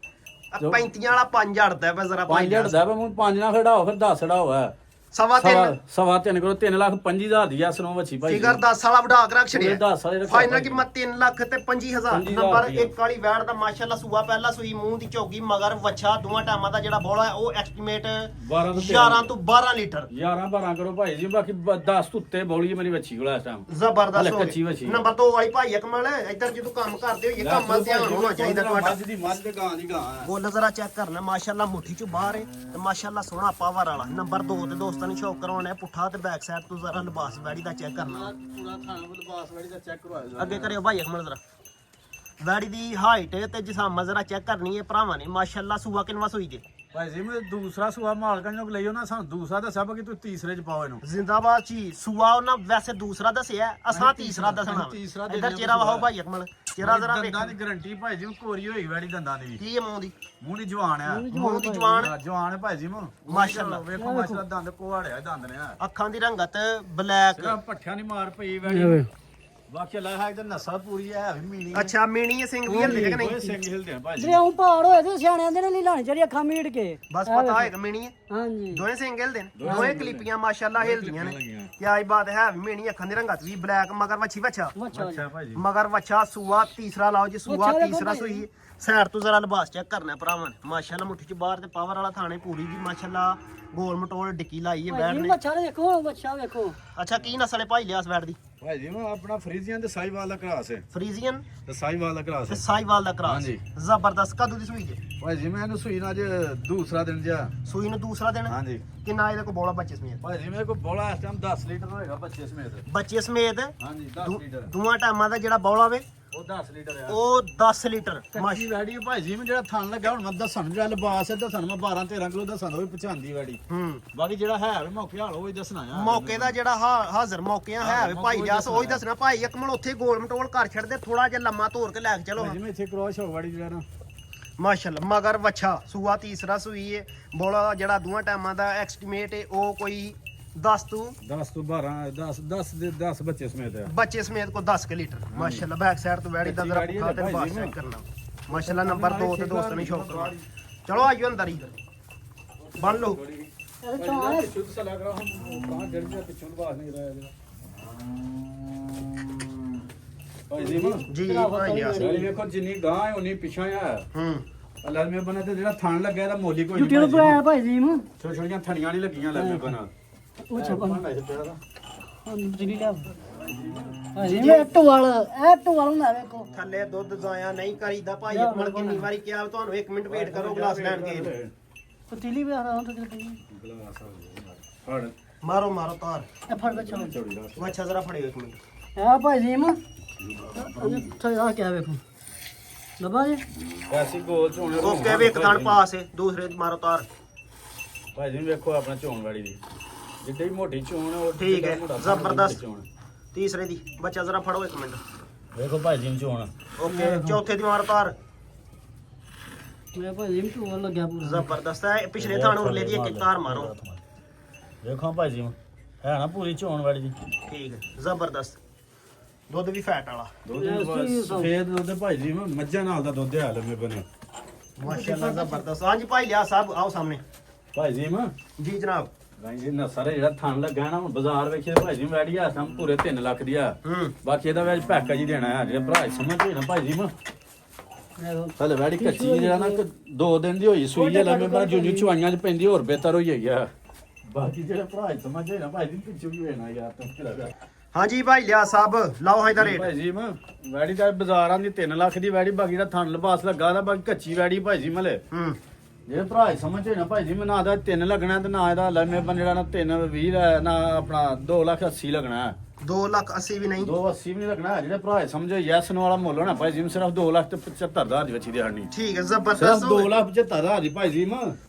35 ਵਾਲਾ 5 ਹੜਦਾ ਵੇ ਜ਼ਰਾ 5 ਹਟਦਾ ਵਾ ਮੈਂ 5 ਨਾਲ ਖੜਾਓ ਫਿਰ 10 ਹਟਾਓ ਹੈ ਸਵਾ 3 ਸਵਾ 3 ਕਰੋ 3,25,000 ਦੀ ਆ ਸਨੋ ਵੱਛੀ ਭਾਈ ਫਿਗਰ 10 ਵਾਲਾ ਵਡਾ ਕੇ ਰੱਖ ਛੜਿਆ 10 ਵਾਲੇ ਰੱਖਿਆ ਫਾਈਨਲ ਭਾਈ। ਕੀਮਤ 3 ਲੱਖ ਤੇ 25000 25,000 ਨੰਬਰ ਰੁਪਈਆ। 1 ਵਾਲੀ ਵੈੜ ਦਾ ਮਾਸ਼ਾਅੱਲਾ ਸੂਆ ਪਹਿਲਾ ਸੂਈ ਮੂੰਹ ਦੀ ਝੋਗੀ ਮਗਰ ਵੱਛਾ ਦੋਵਾਂ ਟਾਈਮਾਂ ਦਾ ਜਿਹੜਾ ਬੋਲਾ ਹੈ ਉਹ ਐਸਟੀਮੇਟ 12 ਤੋਂ 11 ਤੋਂ 12 ਲੀਟਰ 11 12 ਕਰੋ ਭਾਈ ਜੀ ਬਾਕੀ 10 ਤੋਂ ਉੱਤੇ ਬੋਲੀ ਮੇਰੀ ਵੱਛੀ ਕੋਲ ਇਸ ਟਾਈਮ ਜ਼ਬਰਦਸਤ ਹਲੇ ਹੋ ਕੱਚੀ ਗਈ। ਵੱਛੀ। ਨੰਬਰ 2 ਵਾਲੀ ਭਾਈ ਅਕਮਲ ਇੱਧਰ ਜਦੋਂ ਕੰਮ ਕਰਦੇ ਹੋਈਏ ਕੰਮ ਵੱਲ ਧਿਆਨ ਹੋਣਾ ਚਾਹੀਦਾ ਤੁਹਾਡਾ ਮੱਝ ਦੀ ਮੱਝ ਤੇ ਗਾਂ ਦੀ ਗਾਂ ਹੈ ਗੋਲ ਜ਼ਰਾ ਚੈੱਕ ਕਰਨਾ ਮਾਸ਼ਾਅੱਲਾ ਮੁੱਠੀ ਚ ਬਾਹਰ ਹੈ ਤੇ ਮਾਸ਼ਾਅੱਲਾ ਸੋਹਣਾ ਪਾਵਰ ਵਾਲਾ ਨੰਬਰ 2 ਤੇ ਦੋਸਤਾਂ ਨੂੰ ਸ਼ੌਕ ਕਰਵਾਉਣਾ ਹੈ ਪੁੱਠਾ ਤੇ ਬੈਕ ਸਾਈਡ ਤੋਂ ਜ਼ਰਾ ਲਿਬਾਸ ਵੈੜੀ ਦਾ ਚੈੱਕ ਕਰਨਾ ਪੂਰਾ ਥਾਣਾ ਲਿਬਾਸ ਵਾਲੀ ਦਾ ਚੈੱਕ ਕਰਵਾਇਆ ਅੱਗੇ ਕਰਿਓ ਭਾਈ ਅਕਮਲ ਜ਼ਰਾ ਵੈੜੀ ਦੀ ਹਾਈਟ ਤੇ ਜਿਸਾਮਾ ਜ਼ਰਾ ਚੈੱਕ ਕਰਨੀ ਹੈ ਭਰਾਵਾਂ ਨੇ ਮਾਸ਼ਾਅੱਲਾ ਸੂਆ ਕਿੰਨਵਾ ਸੂਈ ਜੇ ਭਾਈ ਜੀ ਮੈਂ ਦੂਸਰਾ ਸੂਆ ਮਾਲਕਾਂ ਨੂੰ ਲਈ ਉਹਨਾਂ ਸਾਨੂੰ ਦੂਸਰਾ ਦੱਸਿਆ ਬਾਕੀ ਤੂੰ ਤੀਸਰੇ ਚ ਪਾਓ ਇਹਨੂੰ ਜ਼ਿੰਦਾਬਾਦ ਜੀ ਸੂਆ ਉਹਨਾਂ ਵੈਸੇ ਦੂਸਰਾ ਦੱਸਿਆ ਅਸਾਂ ਤੀਸਰਾ ਦੱਸਣਾ ਤੀਸਰਾ ਦੇ ਇੱਧਰ ਚਿਹਰਾ ਵਾਹੋ ਭਾਈ ਅਕਮਲ ਚਿਹਰਾ ਜ਼ਰਾ ਵੇਖ ਦੰਦਾਂ ਦੀ ਗਾਰੰਟੀ ਭਾਈ ਜੀ ਕੋਰੀ ਹੋਈ ਵੈੜੀ ਦੰਦਾਂ ਦੀ ਕੀ ਹੈ ਮੂੰਹ ਦੀ ਮੂੰਹ ਦੀ ਜਵਾਨ ਆ ਮੂੰਹ ਦੀ ਜਵਾਨ ਜਵਾਨ ਹੈ ਭਾਈ ਜੀ ਮੂੰਹ ਮਾਸ਼ਾਅੱਲਾ ਵੇਖੋ ਮਾਸ਼ਾਅੱਲਾ ਦੰਦ ਕੋਹਾੜਿਆ ਦੰਦ ਨੇ ਅੱਖਾਂ ਦੀ ਰੰਗਤ ਬਲੈਕ ਸਿਰਫ ਪੱਠਿਆਂ ਦੀ ਮਾਰ ਪਈ ਵੈੜੀ ਬਾਕੀ ਅੱਲਾ ਹੈ ਇਧਰ ਨਸਲ ਪੂਰੀ ਹੈ ਵੀ ਮੀਣੀ ਅੱਛਾ ਮੀਣੀ ਸਿੰਘ ਵੀ ਹਲਦੇ ਕਿ ਓਏ ਨਹੀਂ ਸਿੰਘ ਹਿਲਦੇ ਆ ਭਾਈ ਜੀ ਜੇ ਉਹ ਪਹਾੜ ਹੋਏ ਤੇ ਸਿਆਣਿਆਂ ਦੇ ਨਹੀਂ ਲਾਣੀ ਚਾਹੀਦੀ ਅੱਖਾਂ ਮੀਟ ਕੇ ਬਸ ਪਤਾ ਹੈ ਕਿ ਮੀਣੀ ਹੈ ਹਾਂਜੀ ਦੋਵੇਂ ਸਿੰਘ ਹਿਲਦੇ ਨੇ ਦੋਵੇਂ ਕਲੀਪੀਆਂ ਮਾਸ਼ਾਅੱਲਾ ਹਿਲਦੀਆਂ ਨੇ ਕੀ ਆਈ ਬਾਤ ਹੈ ਵੀ ਮੀਣੀ ਅੱਖਾਂ ਦੀ ਰੰਗਤ ਵੀ ਬਲੈਕ ਮਗਰ ਵੱਛੀ ਵੱਛਾ ਮੱਛਾ ਅੱਛਾ ਭਾਈ ਜੀ ਮਗਰ ਵੱਛਾ ਸੂਆ ਤੀਸਰਾ ਲਾਓ ਜੀ ਸੂਆ ਅੱਛਾ, ਦੇਖੋ ਤੀਸਰਾ ਭਾਈ। ਸੂਈ ਸਾਈਡ ਤੋਂ ਜ਼ਰਾ ਲਿਬਾਸ ਚੈੱਕ ਕਰਨਾ ਭਰਾਵਾਂ ਨੇ ਮਾਸ਼ਾਅੱਲਾ ਮੁੱਠੀ ਚ ਬਾਹਰ ਤੇ ਪਾਵਰ ਵਾਲਾ ਥਾਣੇ ਪੂਰੀ ਜੀ ਮਾਸ਼ਾਅੱਲਾ ਗੋਲ ਮਟੋਲ ਡਿੱਕੀ ਲਾਈ ਹੈ ਬੈਠ ਭਾਈ ਨੇ ਮੱਛਾ ਦੇਖੋ ਮੱਛਾ ਵੇਖੋ ਅੱਛਾ ਕੀ ਨਸਲ ਹੈ ਭਾਈ ਲਿਆਸ ਬੈਠ ਦੀ ਭਾਈ ਜੀ ਮੈਂ ਆਪਣਾ ਫਰੀਜ਼ੀਆਂ ਤੇ ਸਾਈਵਾਲ ਦਾ ਕਰਾਸ ਹੈ ਫਰੀਜ਼ੀਅਨ ਤੇ ਸਾਈਵਾਲ ਦਾ ਕਰਾਸ ਤੇ ਹੈ ਸਾਈਵਾਲ ਦਾ ਕਰਾਸ ਹਾਂਜੀ। ਜ਼ਬਰਦਸਤ ਕਦੋਂ ਦੀ ਸੂਈ ਜੇ ਭਾਈ ਜੀ ਮੈਂ ਇਹਨੂੰ ਸੂਈ ਨਾਲ ਅੱਜ ਦੂਸਰਾ ਦਿਨ ਜਾ ਸੂਈ ਨੂੰ ਦੂਸਰਾ ਦਿਨ ਹਾਂਜੀ ਕਿੰਨਾ ਇਹਦੇ ਕੋਲ ਬੋਲਾ ਬੱਚੇ ਸਮੇਤ ਭਾਈ ਜੀ ਮੇਰੇ ਕੋਲ ਬੋਲਾ ਇਸ ਟਾਈਮ 10 ਲੀਟਰ ਹੋਏਗਾ ਬੱਚੇ ਸਮੇਤ ਬੱਚੇ ਸਮੇਤ ਹਾਂਜੀ 10 ਲੀਟਰ ਦੋਵਾਂ ਟਾਈਮਾਂ ਦਾ ਜਿਹੜਾ ਬੋਲਾ ਵੇ ਉਹ 10 ਲੀਟਰ ਆ ਉਹ 10 ਲੀਟਰ ਮਾਸ਼ੀ ਵੈੜੀ ਭਾਈ ਜੀ ਮੈਂ ਜਿਹੜਾ ਥਣ ਲੱਗਾ ਹੁਣ ਮੈਂ ਦੱਸਣ ਜਿਹੜਾ ਲਿਬਾਸ ਹੈ ਦੱਸਣ ਮੈਂ 12 13 ਕਿਲੋ ਦੱਸਣ ਉਹ ਵੀ ਪਛਾਣਦੀ ਵੈੜੀ ਹੂੰ ਬਾਕੀ ਜਿਹੜਾ ਹੈ ਵੀ ਮੌਕੇ ਹਾਲ ਉਹ ਹੀ ਦੱਸਣਾ ਆ ਮੌਕੇ ਦਾ ਜਿਹੜਾ ਹਾਜ਼ਰ ਮੌਕਿਆਂ ਹੈ ਵੇ ਭਾਈ ਜਾਸ ਉਹੀ ਦੱਸਣਾ ਭਾਈ ਅਕਮਲ ਉੱਥੇ ਗੋਲ ਮਟੋਲ ਕਰ ਛੱਡਦੇ ਥੋੜਾ ਜਿਹਾ ਲੰਮਾ ਤੋਰ ਕੇ ਲੈ ਕੇ ਚਲੋ ਭਾਈ ਜੀ ਮੈਂ ਇੱਥੇ ਕ੍ਰੋਸ ਹੋ ਵੈੜੀ ਜਿਹੜਾ ਨਾ ਮਾਸ਼ਾਅੱਲਾ ਮਗਰ ਵੱਛਾ ਸੂਆ ਤੀਸਰਾ ਸੂਈ ਏ ਬੋਲਾ ਜਿਹੜਾ ਦੋਵਾਂ ਟਾਈਮਾਂ ਦਾ ਐਸਟੀਮੇਟ ਏ ਉਹ ਕੋਈ 10 ਤੋਂ 10 ਤੋਂ 12 10 ਬੱਚੇ ਸਮੇਤ ਆ ਬੱਚੇ ਸਮੇਤ ਕੋ 10 ਲੀਟਰ ਮਾਸ਼ਾਅੱਲਾ ਬੈਕ ਸਾਈਡ ਤੋਂ ਵੈੜੀ ਦਾ ਜ਼ਰਾ ਵੈੜੀ ਪੁੱਠਾ ਤੇ ਭਾਈ ਬਾਸ ਜੀ ਚੈੱਕ ਕਰਨਾ ਮਾਸ਼ਾਅੱਲਾ ਨੰਬਰ 2 ਤੇ ਦੋਸਤਾਂ ਨੇ ਸ਼ੌਕ ਕਰਵਾ ਚਲੋ ਆਜੋ ਅੰਦਰ ਹੀ ਬੰਨ ਲਓ ਇਹਦੇ ਚੋਂ ਸ਼ੁੱਧ ਸਲਾ ਕਰਾ ਹਮ ਕਹਾਂ ਜੜ ਜਾ ਪਿੱਛੋਂ ਬਾਹਰ ਨਹੀਂ ਰਿਹਾ ਜਰਾ ਭਾਈ ਜੀ ਜੀ ਭਾਈ ਲਿਆਸ ਵੈੜੀ ਵੇਖੋ ਜਿੰਨੀ ਗਾਂ ਹੈ ਉਨੀ ਪਿਛਾਂ ਆ ਹੂੰ ਅੱਲਾ ਮੇ ਬਣਾ ਤੇ ਜਿਹੜਾ ਥਣ ਲੱਗਿਆ ਇਹਦਾ ਮੋਲੀ ਕੋਈ ਜੁੱਟੀ ਨੂੰ ਪਾਇਆ ਭਾਈ ਜੀ ਨੂੰ ਛੋਟੀਆਂ ਛੋਟੀਆਂ ਥਣੀਆਂ ਨਹੀਂ ਲੱਗੀਆਂ ਲੈ ਮੇ ਬਣਾ ਉਹ ਛਪਾ ਭਾਂਡਾ ਚ ਪਿਆ ਦਾ ਜਿੰਨੀ ਲਿਆ ਭਾਈ ਜੀ ਇਹ ਟਵਾਲ ਹੁੰਦਾ ਵੇਖੋ ਥੱਲੇ ਦੁੱਧ ਜ਼ਾਇਆ ਨਹੀਂ ਕਰੀਦਾ ਭਾਈ ਅਕਮਲ ਕਿੰਨੀ ਵਾਰੀ ਕਿਹਾ ਤੁਹਾਨੂੰ 1 ਮਿੰਟ ਵੇਟ ਕਰੋ ਗਲਾਸ ਲੈਣ ਕੇ ਪਤੀਲੀ ਵੀ ਆ ਰਹਾ ਹੁੰਦਾ ਤੇ ਗਲਾਸ ਫੜ ਮਾਰੋ ਮਾਰੋ ਤਾਰ ਇਹ ਫੜ ਬੱਚਾ ਚੌੜੀ ਦਾ ਵੱਛਾ ਜ਼ਰਾ ਫੜਿਓ 1 ਮਿੰਟ ਆ ਭਾਈ ਜੀ ਨੂੰ ਆ ਕਿਆ ਵੇਖੋ ਲੱਭਾ ਜੀ ਐਸੀ ਗੋਲ ਝੋਣੇ ਓਕੇ ਵੀ ਇੱਕ ਥਣ ਪਾਸ ਏ ਦੂਸਰੇ 'ਚ ਮਾਰੋ ਤਾਰ ਭਾਈ ਜੀ ਵੇਖੋ ਆਪਣਾ ਝੋਣ ਵਾਲੀ ਦੀ ਜਿੱਡੀ ਮੋਟੀ ਝੋਣ ਹੈ ਉਹ ਠੀਕ ਹੈ, ਮੋਟਾ ਜ਼ਬਰਦਸਤ। ਝੋਣ। ਤੀਸਰੇ ਦੀ ਬੱਚਾ ਜ਼ਰਾ ਫੜੋ 1 ਮਿੰਟ ਵੇਖੋ ਭਾਈ ਜੀ ਨੂੰ ਝੋਣ ਓਕੇ ਚੌਥੇ ਦੀ ਮਾਰੋ ਤਾਰ ਮੇਰੇ ਭਾਈ ਜੀ ਨੂੰ ਟਵਾਲ ਲੱਗਿਆ ਪੂਰਾ ਜ਼ਬਰਦਸਤ ਹੈ ਪਿਛਲੇ ਥਾਣ ਉਰਲੇ ਦੀ ਇੱਕ ਤਾਰ ਮਾਰੋ ਵੇਖੋ ਭਾਈ ਜੀ ਹੈ ਨਾ ਪੂਰੀ ਝੋਣ ਵਾਲੀ ਦੀ ਠੀਕ ਹੈ ਜ਼ਬਰਦਸਤ ਦੁੱਧ ਵੀ ਫੈਟ ਵਾਲਾ ਸਫੇਦ ਦੁੱਧ ਭਾਈ ਜੀ ਮੱਝਾਂ ਨਾਲ ਦਾ ਦੁੱਧ ਹੈ ਲੰਮੇ ਬਣੇ ਮਾਸ਼ਾਅੱਲਾ ਜ਼ਬਰਦਸਤ ਹਾਂਜੀ ਭਾਈ ਲਿਆ ਸਾਹਿਬ ਆਓ ਸਾਹਮਣੇ ਭਾਈ ਜੀ ਜੀ ਜਨਾਬ ਭਾਈ ਜੀ ਨਾ ਸਾਰੇ ਜਿਹੜਾ ਥਣ ਲੱਗਾ ਨਾ ਹੁਣ ਬਾਜ਼ਾਰ ਵੇਖੇ ਭਾਈ ਜੀ ਵੈੜੀ ਆ ਸਮ ਪੂਰੇ 3 ਲੱਖ ਦੀ ਆ ਹੂੰ ਬਾਕੀ ਇਹਦਾ ਵਿੱਚ ਪੈਕੇਜ ਹੀ ਦੇਣਾ ਆ ਜਿਹੜਾ ਭਰਾ ਸਮਝਦੇ ਨਾ ਭਾਈ ਜੀ ਹਲੇ ਵੈੜੀ ਕੱਚੀ ਜਿਹੜਾ ਨਾ 2 ਦਿਨ ਦੀ ਹੋਈ ਸੂਈ ਹੈ ਲੰਮੇ ਬਣਾ ਜੁਨੀ ਚੁਆਈਆਂ ਚ ਪੈਂਦੀ ਹੋਰ ਬਿਹਤਰ ਹੋਈ ਹੈਗੀ ਆ ਬਾਕੀ ਜਿਹੜਾ ਭਰਾ ਸਮਝਦੇ ਨਾ ਭਾਈ ਜੀ ਪਿੱਛੇ ਵੀ ਹੋਣਾ ਯਾਰ ਤੂੰ ਲੱਗਾ ਹਾਂਜੀ ਭਾਈ ਲਿਆ ਸਾਹਿਬ ਲਾਓ ਹਾਂ ਇਹਦਾ ਰੇਟ ਭਾਈ ਜੀ ਵੈੜੀ ਦਾ ਬਾਜ਼ਾਰਾਂ ਦੀ 3 ਲੱਖ ਦੀ ਵੈੜੀ ਬਾਕੀ ਦਾ ਥਣ ਲਿਬਾਸ ਲੱਗਾ ਦਾ ਬਾਕੀ ਕੱਚੀ ਵੈੜੀ ਭਾਈ ਜੀ ਮਲੇ ਹੂੰ ਜਿਹੜੇ ਭਰਾ ਸਮਝਦੇ ਨਾ ਭਾਈ ਜੀ ਮੈਂ ਨਾ ਦਾ 3 ਲੱਗਣਾ ਤੇ ਨਾ ਇਹਦਾ ਲੰਮੇ ਬਣ ਜਿਹੜਾ ਨਾ 320 ਦਾ ਨਾ ਆਪਣਾ 2,80,000 ਲੱਗਣਾ 2,80,000 ਵੀ ਨਹੀਂ 280 ਵੀ ਨਹੀਂ ਲੱਗਣਾ ਜਿਹੜੇ ਭਰਾ ਸਮਝੋ ਯੈਸ ਨੂੰ ਵਾਲਾ ਮੁੱਲ ਹੋਣਾ ਭਾਈ ਜੀ ਸਿਰਫ 2,75,000 ਦੀ ਬੱਚੀ ਦੀ ਹੜਨੀ ਠੀਕ ਹੈ ਸਿਰਫ ਜ਼ਬਰਦਸਤ 2,75,000 ਦੀ ਭਾਈ ਜੀ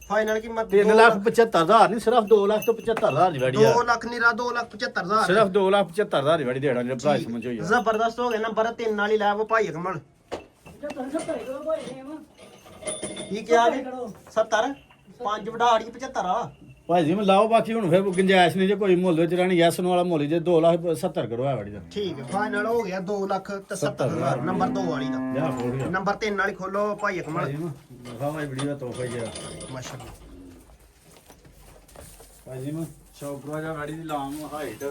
ਫਾਈਨਲ ਕੀਮਤ 3,75,000 ਨਹੀਂ ਸਿਰਫ 2,75,000 ਦੀ ਵੜੀ ਆ 2 ਲੱਖ ਨੀਰਾ 2,75,000 ਸਿਰਫ 2,75,000 ਦੀ ਵੜੀ ਦੇਣਾ ਜਿਹੜੇ ਭਰਾ ਸਮਝੋ ਯਾਰ ਜ਼ਬਰਦਸਤ ਹੋ ਗਿਆ ਨੰਬਰ 3 ਨਾਲ ਹੀ ਲੈ ਉਹ ਭਾਈ ਅਕਮਲ ਕੀ ਕਿਹਾ ਜੀ 70 5 ਵਡਾੜੀ 75 ਆ ਭਾਈ ਜੀ ਮੈਂ ਲਾਓ ਬਾਕੀ ਹੁਣ ਫਿਰ ਗੁੰਜਾਇਸ਼ ਨਹੀਂ ਜੇ ਕੋਈ ਮੁੱਲ ਵਿੱਚ ਰਹਿਣੀ ਯੈਸ ਨੂੰ ਵਾਲਾ ਮੁੱਲ ਜੇ 2,70,000 ਕਰੋ ਆ ਵੜੀ ਦਾ ਠੀਕ ਹੈ ਫਾਈਨਲ ਹੋ ਗਿਆ 2,70,000 ਨੰਬਰ 2 ਵਾਲੀ ਦਾ ਜਾ ਫੋੜ ਗਿਆ ਨੰਬਰ 3 ਵਾਲੀ ਖੋਲੋ ਭਾਈ ਅਕਮਲ ਭਾਈ ਜੀ ਦਿਖਾਓ ਭਾਈ ਵੀਡੀਓ ਦਾ ਤੋਹਫਾ ਹੀ ਆ ਮਾਸ਼ਾਅੱਲਾ ਭਾਈ ਜੀ ਮੈਂ ਸ਼ੌਕਰਾ ਜਾ ਗਾੜੀ ਦੀ ਲਾਮ ਹਾਈਟ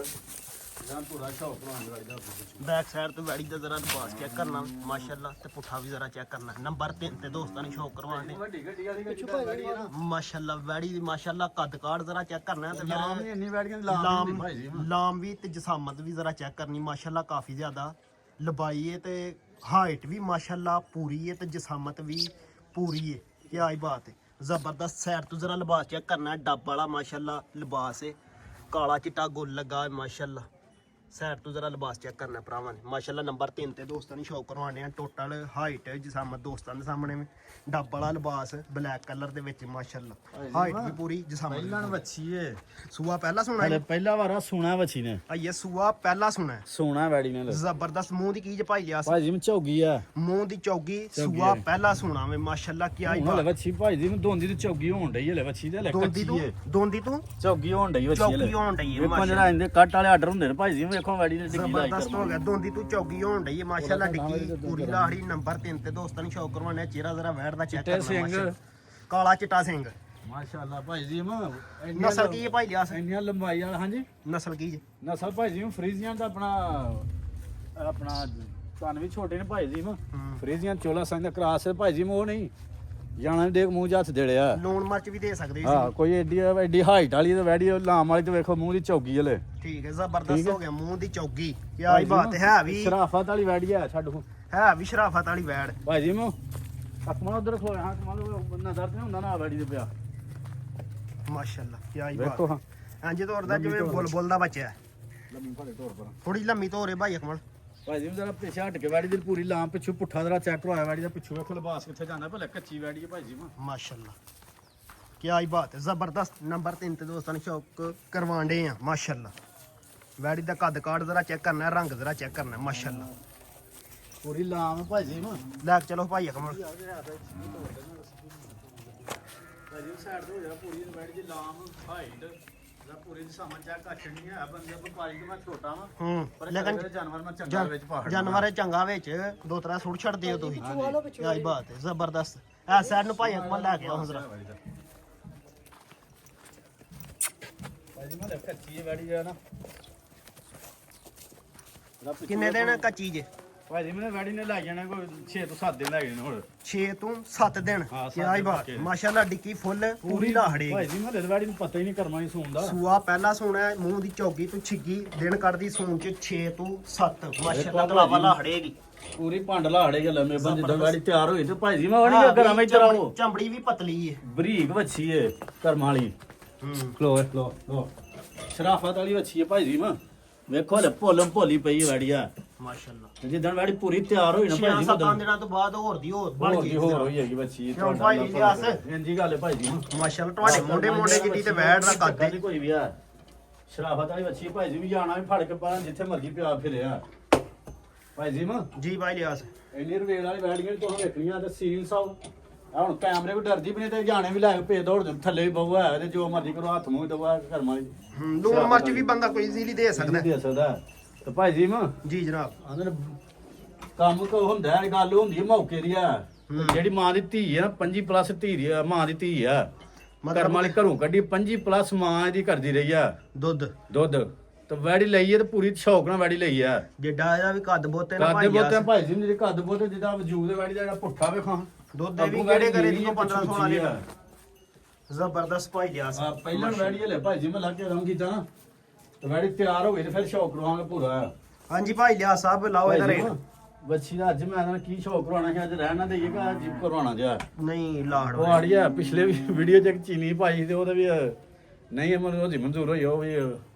ਜਾਂ ਪੂਰਾ ਸ਼ੌਕਰਾ ਗਾੜੀ ਦਾ ਬੈਕ ਸਾਈਡ ਤੋਂ ਵੈੜੀ ਦਾ ਜ਼ਰਾ ਪਾਸ ਚੈੱਕ ਕਰਨਾ ਮਾਸ਼ਾਅੱਲਾ ਤੇ ਪੁੱਠਾ ਵੀ ਜ਼ਰਾ ਚੈੱਕ ਕਰਨਾ ਨੰਬਰ 3 ਤੇ ਦੋਸਤਾਂ ਨੂੰ ਸ਼ੌਕ ਕਰਵਾਉਣੇ ਵੱਡੀ ਗੱਡੀ ਵਾਲੀ ਗੱਡੀ ਹੈ ਨਾ ਮਾਸ਼ਾਅੱਲਾ ਵੈੜੀ ਦੀ ਮਾਸ਼ਾਅੱਲਾ ਕੱਦ ਕਾੜ ਜ਼ਰਾ ਚੈੱਕ ਕਰਨਾ ਤੇ ਲਾਮ ਫਿਰ ਨਹੀਂ ਇੰਨੀ ਬੈਠ ਲਾਮ ਨਹੀਂ ਭਾਈ ਜੀ ਲਾਮ ਵੀ ਤੇ ਜਸਾਮਤ ਵੀ ਜ਼ਰਾ ਚੈੱਕ ਕਰਨੀ ਮਾਸ਼ਾਅੱਲਾ ਕਾਫੀ ਜ਼ਿਆਦਾ ਲੰਬਾਈ ਹੈ ਤੇ ਹਾਈਟ ਵੀ ਮਾਸ਼ਾਅੱਲਾ ਪੂਰੀ ਹੈ ਤੇ ਜਸਾਮਤ ਵੀ ਪੂਰੀ ਹੈ ਕੀ ਆਈ ਬਾਤ ਹੈ ਜ਼ਬਰਦਸਤ ਸਾਈਡ ਤੋਂ ਜ਼ਰਾ ਲਿਬਾਸ ਚੈੱਕ ਕਰਨਾ ਡੱਬ ਵਾਲਾ ਮਾਸ਼ਾਅੱਲਾ ਲਿਬਾਸ ਹੈ ਕਾਲਾ ਚਿੱਟਾ ਗੁੱਲ ਲੱਗਾ ਹੈ ਮਾਸ਼ਾਅੱਲਾ ਸਾਈਡ ਤੋਂ ਜਰਾ ਲਿਬਾਸ ਚੈੱਕ ਕਰਨਾ ਭਰਾਵਾਂ ਨੇ ਮਾਸ਼ਾਅੱਲਾ ਨੰਬਰ 3 ਤੇ ਦੋਸਤਾਂ ਨੂੰ ਸ਼ੌਕ ਕਰਵਾਉਣੇ ਆ ਟੋਟਲ ਹਾਈਟ ਜਿਸਮ ਦੋਸਤਾਂ ਦੇ ਸਾਹਮਣੇ ਵੀ ਡੱਬ ਵਾਲਾ ਲਿਬਾਸ ਬਲੈਕ ਕਲਰ ਦੇ ਵਿੱਚ ਮਾਸ਼ਾਅੱਲਾ ਹਾਈਟ ਵੀ ਪੂਰੀ ਜਿਸਮ ਪਹਿਲਾਂ ਵੱਛੀ ਏ ਸੂਆ ਪਹਿਲਾ ਸੁਣਾ ਹਲੇ ਪਹਿਲਾ ਵਾਰਾ ਸੋਨਾ ਵੱਛੀ ਨੇ ਇਹ ਸੂਆ ਪਹਿਲਾ ਸੁਣਾ ਸੋਨਾ ਵੈੜੀ ਨੇ ਜ਼ਬਰਦਸਤ ਮੂੰਹ ਦੀ ਕੀਜ ਭਾਈ ਲਿਆ ਭਾਜੀ ਮੈਂ ਝੋਗੀ ਆ ਮੂੰਹ ਦੀ ਚੌਗੀ ਸੂਆ ਪਹਿਲਾ ਸੁਣਾ ਵੇ ਮਾਸ਼ਾਅੱਲਾ ਕੀ ਆਈ ਹਲੇ ਵੱਛੀ ਭਾਜੀ ਦੀ ਨੂੰ ਦੋਂਦੀ ਤੇ ਝੋਗੀ ਹੋਣ ਡਈ ਹਲੇ ਵੱਛੀ ਤੇ ਹਲੇ ਦੋਂਦੀ ਤੂੰ ਝੋਗੀ ਹੋਣ ਡਈ ਵੱਛੀ ਹਲੇ ਚੌਗੀ ਹੋਣ ਡਈ ਹੈ ਵੇਖੋ ਜਿਹੜਾ ਇਹਦੇ ਕੱਟ ਵਾਲੇ ਆਰਡਰ ਹੁੰਦੇ ਨੇ ਭਾਜੀ ਵੇਖੋ ਵੈੜੀ ਨੇ ਟਿੱਕੀ ਲਾਈ ਜ਼ਬਰਦਸਤ ਹੋ ਗਿਆ ਦੋਂਦੀ ਤੂੰ ਚੌਗੀ ਹੋਣ ਡਈ ਹੈ ਮਾਸ਼ਾਅੱਲਾ ਡਿੱਗੀ ਪੂਰੀ ਲਾਹੜੀ ਨੰਬਰ 3 ਤੇ ਦੋਸਤਾਂ ਨੂੰ ਸ਼ੌਕ ਕਰਵਾਉਣਾ ਚਿਹਰਾ ਜ਼ਰਾ ਵੈੜ ਦਾ ਚੈੱਕ ਕਰਨਾ ਮਾਸ਼ਾਅੱਲਾ ਕਾਲਾ ਚਿੱਟਾ ਸਿੰਘ ਮਾਸ਼ਾਅੱਲਾ ਭਾਜੀ ਜੀ ਮੈਂ ਨਸਲ ਕੀ ਹੈ ਭਾਈ ਲਿਆਸ ਇੰਨੀਆਂ ਲੰਬਾਈ ਵਾਲਾ ਹਾਂਜੀ ਨਸਲ ਕੀ ਹੈ ਨਸਲ ਭਾਜੀ ਜੀ ਫਰੀਜ਼ੀਆਂ ਦਾ ਆਪਣਾ ਕੰਨ ਵੀ ਛੋਟੇ ਨੇ ਭਾਈ ਜੀ ਮੈਂ ਫਰੀਜ਼ੀਆਂ ਚੋਲਾ ਸਿੰਘ ਦਾ ਕਰਾਸ ਹੈ ਭਾਈ ਜੀ ਮੈਂ ਉਹ ਨਹੀਂ ਜਾਣਾ ਵੀ ਦੇਖ ਮੂੰਹ ਹੱਥ ਦੇੜਿਆ ਲੂਣ ਮਿਰਚ ਵੀ ਦੇ ਸਕਦੇ ਹਾਂ ਕੋਈ ਐਡੀ ਹਾਈਟ ਵਾਲੀ ਤੇ ਵੈੜੀ ਲਾਮ ਵਾਲੀ ਤੇ ਵੇਖੋ ਮੂੰਹ ਦੀ ਚੌਗੀ ਹਲੇ ਠੀਕ ਹੈ ਜ਼ਬਰਦਸਤ ਹੋ ਗਿਆ ਮੂੰਹ ਦੀ ਚੌਗੀ ਕੀ ਆਈ ਬਾਤ ਹੈ ਵੀ ਸ਼ਰਾਫਤ ਵਾਲੀ ਵੈੜੀ ਆ ਛੱਡ ਹੈ ਵੀ ਸ਼ਰਾਫਤ ਵਾਲੀ ਵੈੜ ਭਾਈ ਜੀ ਮੈਂ ਅਕਮਲ ਉਧਰ ਖੋਇਆ ਹਾਂ ਕਮਲ ਨਜ਼ਰ ਤੇ ਹੁੰਦਾ ਨਾ ਵੈੜੀ ਦੇ ਪਿਆ ਮਾਸ਼ਾਅੱਲਾ ਕੀ ਆਈ ਵੇਖੋ ਬਾਤ ਹਾਂ ਇੰਜ ਤੋਰਦਾ ਜਿਵੇਂ ਬੁਲਬੁਲ ਦਾ ਬੱਚਾ ਲੰਮੀ ਭਾੜੇ ਤੌਰ ਪਰ ਥੋੜੀ ਲੰਮੀ ਤੋਰੇ ਭਾਈ ਅਕਮਲ ਭਾਈ ਜੀ ਜਰਾ ਪਿੱਛੇ ਹਟ ਕੇ ਵੈੜੀ ਦੀ ਪੂਰੀ ਲਾਮ ਪਿੱਛੋਂ ਪੁੱਠਾ ਜਰਾ ਚੈੱਕ ਕਰਵਾਇਆ ਵੈੜੀ ਦਾ ਪਿੱਛੋਂ ਵੇਖੋ ਲਿਬਾਸ ਕਿੱਥੇ ਜਾਂਦਾ ਭਲੇ ਕੱਚੀ ਵੈੜੀ ਹੈ ਭਾਈ ਜੀ ਮੈਂ ਮਾਸ਼ਾਅੱਲਾ ਕੀ ਆਈ ਬਾਤ ਹੈ ਜ਼ਬਰਦਸਤ ਨੰਬਰ 3 ਤੇ ਦੋਸਤਾਂ ਨੂੰ ਸ਼ੌਕ ਕਰਵਾਉਂਦੇ ਆ ਮਾਸ਼ਾਅੱਲਾ ਵੈੜੀ ਦਾ ਕੱਦ ਕਾਠ ਜ਼ਰਾ ਚੈੱਕ ਕਰਨਾ ਹੈ, ਰੰਗ ਜ਼ਰਾ ਚੈੱਕ ਕਰਨਾ ਹੈ, ਮਾਸ਼ਾਅੱਲਾ ਪੂਰੀ ਲਾਮ ਭਾਈ ਜੀ ਮੈਂ ਲੈ ਕੇ ਚਲੋ ਭਾਈ ਅਕਮਲ ਭਾਈ ਜੀ ਸਾਈਡ ਤੋਂ ਹੋ ਜਾ ਪੂਰੀ ਵੈੜੀ ਦੀ ਲਾਮ ਹਾਈਟ ਦਾ ਪੂਰੀ ਦੀ ਸਾਮਾਂ ਚੈੱਕ ਕੱਟਣੀ ਹੈ ਬੰਦੇ ਵਪਾਰੀ ਤੋਂ ਮੈਂ ਛੋਟਾ ਵਾਂ ਪਰ ਲੇਕਿਨ ਜਾਨਵਰ ਮੈਂ ਚੰਗਾ ਵਿੱਚ ਪਹਾੜ ਜਾਨਵਰ ਇਹ ਚੰਗਾ ਵਿੱਚ ਦੋ ਤਰ੍ਹਾਂ ਸੁੱਟ ਛੱਡਦੇ ਹੋ ਤੁਸੀਂ ਕੀ ਆਈ ਬਾਤ ਹੈ ਜ਼ਬਰਦਸਤ ਐ ਸਾਈਡ ਨੂੰ ਭਾਈ ਅਕਮਲ ਲੈ ਕੇ ਆਓ ਜ਼ਰਾ ਭਾਈ ਜੀ ਮੈਂ ਕੱਚੀ ਵੈੜੀ ਆ ਨਾ ਕਿੰਨੇ ਦਿਨ ਕੱਚੀ ਜੇ ਭਾਈ ਜੀ ਮੈਨੂੰ ਵੈੜੀ ਨੇ ਲੈ ਜਾਣਾ ਕੋਈ 6 ਤੋਂ 7 ਦਿਨ ਲੈ ਜਾਣੇ ਹੁਣ 6 ਤੋਂ 7 ਦਿਨ ਹਾਂ, ਕੀ ਸੱਤ ਆਈ ਦਿਨ ਬਾਤ ਪੱਕੇ। ਮਾਸ਼ਾਅੱਲਾ ਡਿੱਕੀ ਫੁੱਲ ਪੂਰੀ ਲਾਹੜੇ ਭਾਈ ਜੀ ਮੈਂ ਵੈੜੀ ਨੂੰ ਪਤਾ ਹੀ ਨਹੀਂ ਕਰਮਾ ਹੀ ਸੂਣ ਦਾ ਸੂਆ ਪਹਿਲਾ ਸੋਣਾ ਹੈ, ਮੂੰਹ ਦੀ ਚੌਗੀ ਤੋਂ ਛਿੱਗੀ ਦਿਨ ਕੱਢਦੀ ਸੂਣ ਚ 6 ਤੋਂ 7 ਮਾਸ਼ਾਅੱਲਾ ਤਲਾਵਾ ਲਾਹੜੇਗੀ ਪੂਰੀ ਭੰਡ ਲਾੜੇ ਗੱਲ ਲੰਮੇ ਬੰਦੇ ਜਦੋਂ ਵੈੜੀ ਤਿਆਰ ਹੋਈ ਤੇ ਭਾਈ ਜੀ ਮੈਂ ਵੜੀ ਕਰਾਂ ਮੈਂ ਇੱਧਰ ਆਓ ਚਮੜੀ ਵੀ ਪਤਲੀ ਹੈ ਬਰੀਕ ਵੱਛੀ ਏ ਕਰਮ ਵਾਲੀ ਲੋ ਸ਼ਰਾਫਤ ਵਾਲੀ ਵੱਛੀ ਏ ਭਾਈ ਜੀ ਮੈਂ ਵੇਖੋ ਹਲੇ ਭੋਲਮ ਭੋਲੀ ਪਈ ਵੈੜੀਆ ਮਾਸ਼ਾਅੱਲਾ ਜਿੱਦਣ ਵੈੜੀ ਪੂਰੀ ਤਿਆਰ ਹੋਈ ਨਾ ਭਾਈ ਜੀ 6-7 ਦਿਨਾਂ ਤੋਂ ਬਾਅਦ ਹੋਰ ਦੀ ਹੋਰ ਬਣ ਗਈ ਹੋਰ ਹੋਈ ਹੈਗੀ ਵੱਛੀ ਕਿਉਂ ਭਾਈ ਇਲਿਆਸ? ਇੰਜੀ ਗੱਲ ਏ ਭਾਈ ਜੀ ਮਾਸ਼ਾਅੱਲਾ ਤੁਹਾਡੇ ਮੋਢੇ ਜਿੱਡੀ ਤੇ ਵੈੜ ਦਾ ਕੱਦ ਹੈ ਨਹੀਂ ਕੋਈ ਵੀ ਆ ਸ਼ਰਾਫਤ ਵਾਲੀ ਵੱਛੀ ਭਾਈ ਜੀ ਵੀ ਜਾਣਾ ਵੀ ਫੜ ਕੇ ਪਾਣ ਜਿੱਥੇ ਮਰਜ਼ੀ ਪਿਆ ਫਿਰਿਆ ਭਾਈ ਜੀ ਮੈਂ ਜੀ ਭਾਈ ਲਿਆਸ ਇੰਨੀ ਰਵੇਲ ਵਾਲੀ ਵੈੜੀਆਂ ਤੁਹਾਨੂੰ ਵੇਖਣੀਆਂ ਤੇ ਸੀਲ ਸਾਹਿਬ ਆ ਹੁਣ ਕੈਮਰੇ ਵੀ ਡਰਦੀ ਵੀ ਨਹੀਂ ਤੇ ਜਾਣੇ ਵੀ ਲੈ ਕੇ ਭੇਜ ਦੌੜ ਥੱਲੇ ਵੀ ਬਹੁਆ ਹੈ ਤੇ ਜੋ ਮਰਜ਼ੀ ਕਰੋ ਹੱਥ ਮੂੰਹ ਦਵਾ ਕਰਮਾਂ ਦੀ ਲੂਣ ਮਿਰਚ ਵੀ ਬੰਦਾ ਕੋਈ ਈਜ਼ੀਲੀ ਦੇ ਸਕਦਾ ਹੈ। ਦੇ ਸਕਦਾ ਤੇ ਭਾਈ ਜੀ ਮੈਂ ਜੀ ਜਨਾਬ ਆਂਦੇ ਨੇ ਕੰਮ ਕੋ ਹੁੰਦਾ ਹੈ ਗੱਲ ਹੁੰਦੀ ਹੈ ਮੌਕੇ ਦੀ ਆ ਜਿਹੜੀ ਮਾਂ ਦੀ ਧੀ ਹੈ ਨਾ 25 ਪਲੱਸ ਧੀ ਦੀ ਆ ਮਾਂ ਦੀ ਧੀ ਆ ਕਰਮ ਵਾਲੀ ਘਰੋਂ ਕੱਢੀ 25 ਪਲੱਸ ਮਾਂ ਇਹਦੀ ਕਰਦੀ ਰਹੀ ਆ ਦੁੱਧ ਤੇ ਵੈੜੀ ਲਈ ਹੈ ਤੇ ਪੂਰੀ ਸ਼ੌਕ ਨਾਲ ਵੈੜੀ ਲਈ ਆ ਜਿੱਡਾ ਇਹਦਾ ਵੀ ਕੱਦ ਬੋਤੇ ਨਾ ਕੱਦ ਭਾਈ ਬੋਤੇ ਭਾਈ ਜੀ ਜਿਹੜੇ ਕੱਦ ਬੋਤੇ ਜਿੱਦਾਂ ਵਜੂਦ ਦੇ ਵੈੜੀ ਦਾ ਜਿਹੜਾ ਪੁੱਠਾ ਵੇਖਾਂ ਦੁੱਧ ਇਹ ਵੀ ਕਿਹੜੇ ਕਰੇ ਦੀ 15-16 ਲੀਟਰ ਜ਼ਬਰਦਸਤ ਭਾਈ ਲਿਆਸ ਆ ਪਹਿਲਾਂ ਵੈੜੀ ਹਲੇ ਭਾਈ ਜੀ ਮੈਂ ਲੱਗ ਕੇ ਰੰਗ ਕੀਤਾ ਨਾ ਤੇ ਵੈੜੀ ਤਿਆਰ ਹੋ ਗਈ ਤੇ ਫਿਰ ਸ਼ੌਕ ਕਰਵਾਵਾਂਗੇ ਪੂਰਾ ਹਾਂਜੀ ਭਾਈ ਲਿਆਸ ਸਾਹਿਬ ਲਾਓ ਇਹਦਾ ਰੇਟ ਬੱਚੀ ਦਾ ਅੱਜ ਮੈਂ ਇਹਨਾਂ ਕੀ ਸ਼ੌਕ ਕਰਵਾਉਣਾ ਸੀ ਅੱਜ ਰਹਿਣ ਨਾ ਦੇਈਏ ਕਿ ਅੱਜ ਕਰਵਾਉਣਾ ਜਿਆ ਨਹੀਂ ਲਾੜ ਉਹ ਆੜੀਆ ਪਿਛਲੇ ਵੀਡੀਓ 'ਚ ਇੱਕ ਚੀਨੀ ਪਾਈ ਤੇ ਉਹਦਾ ਵੀ ਨਹੀਂ ਉਹਦੀ ਮਨਜ਼ੂਰ ਹੋਈ ਉਹ ਵੀ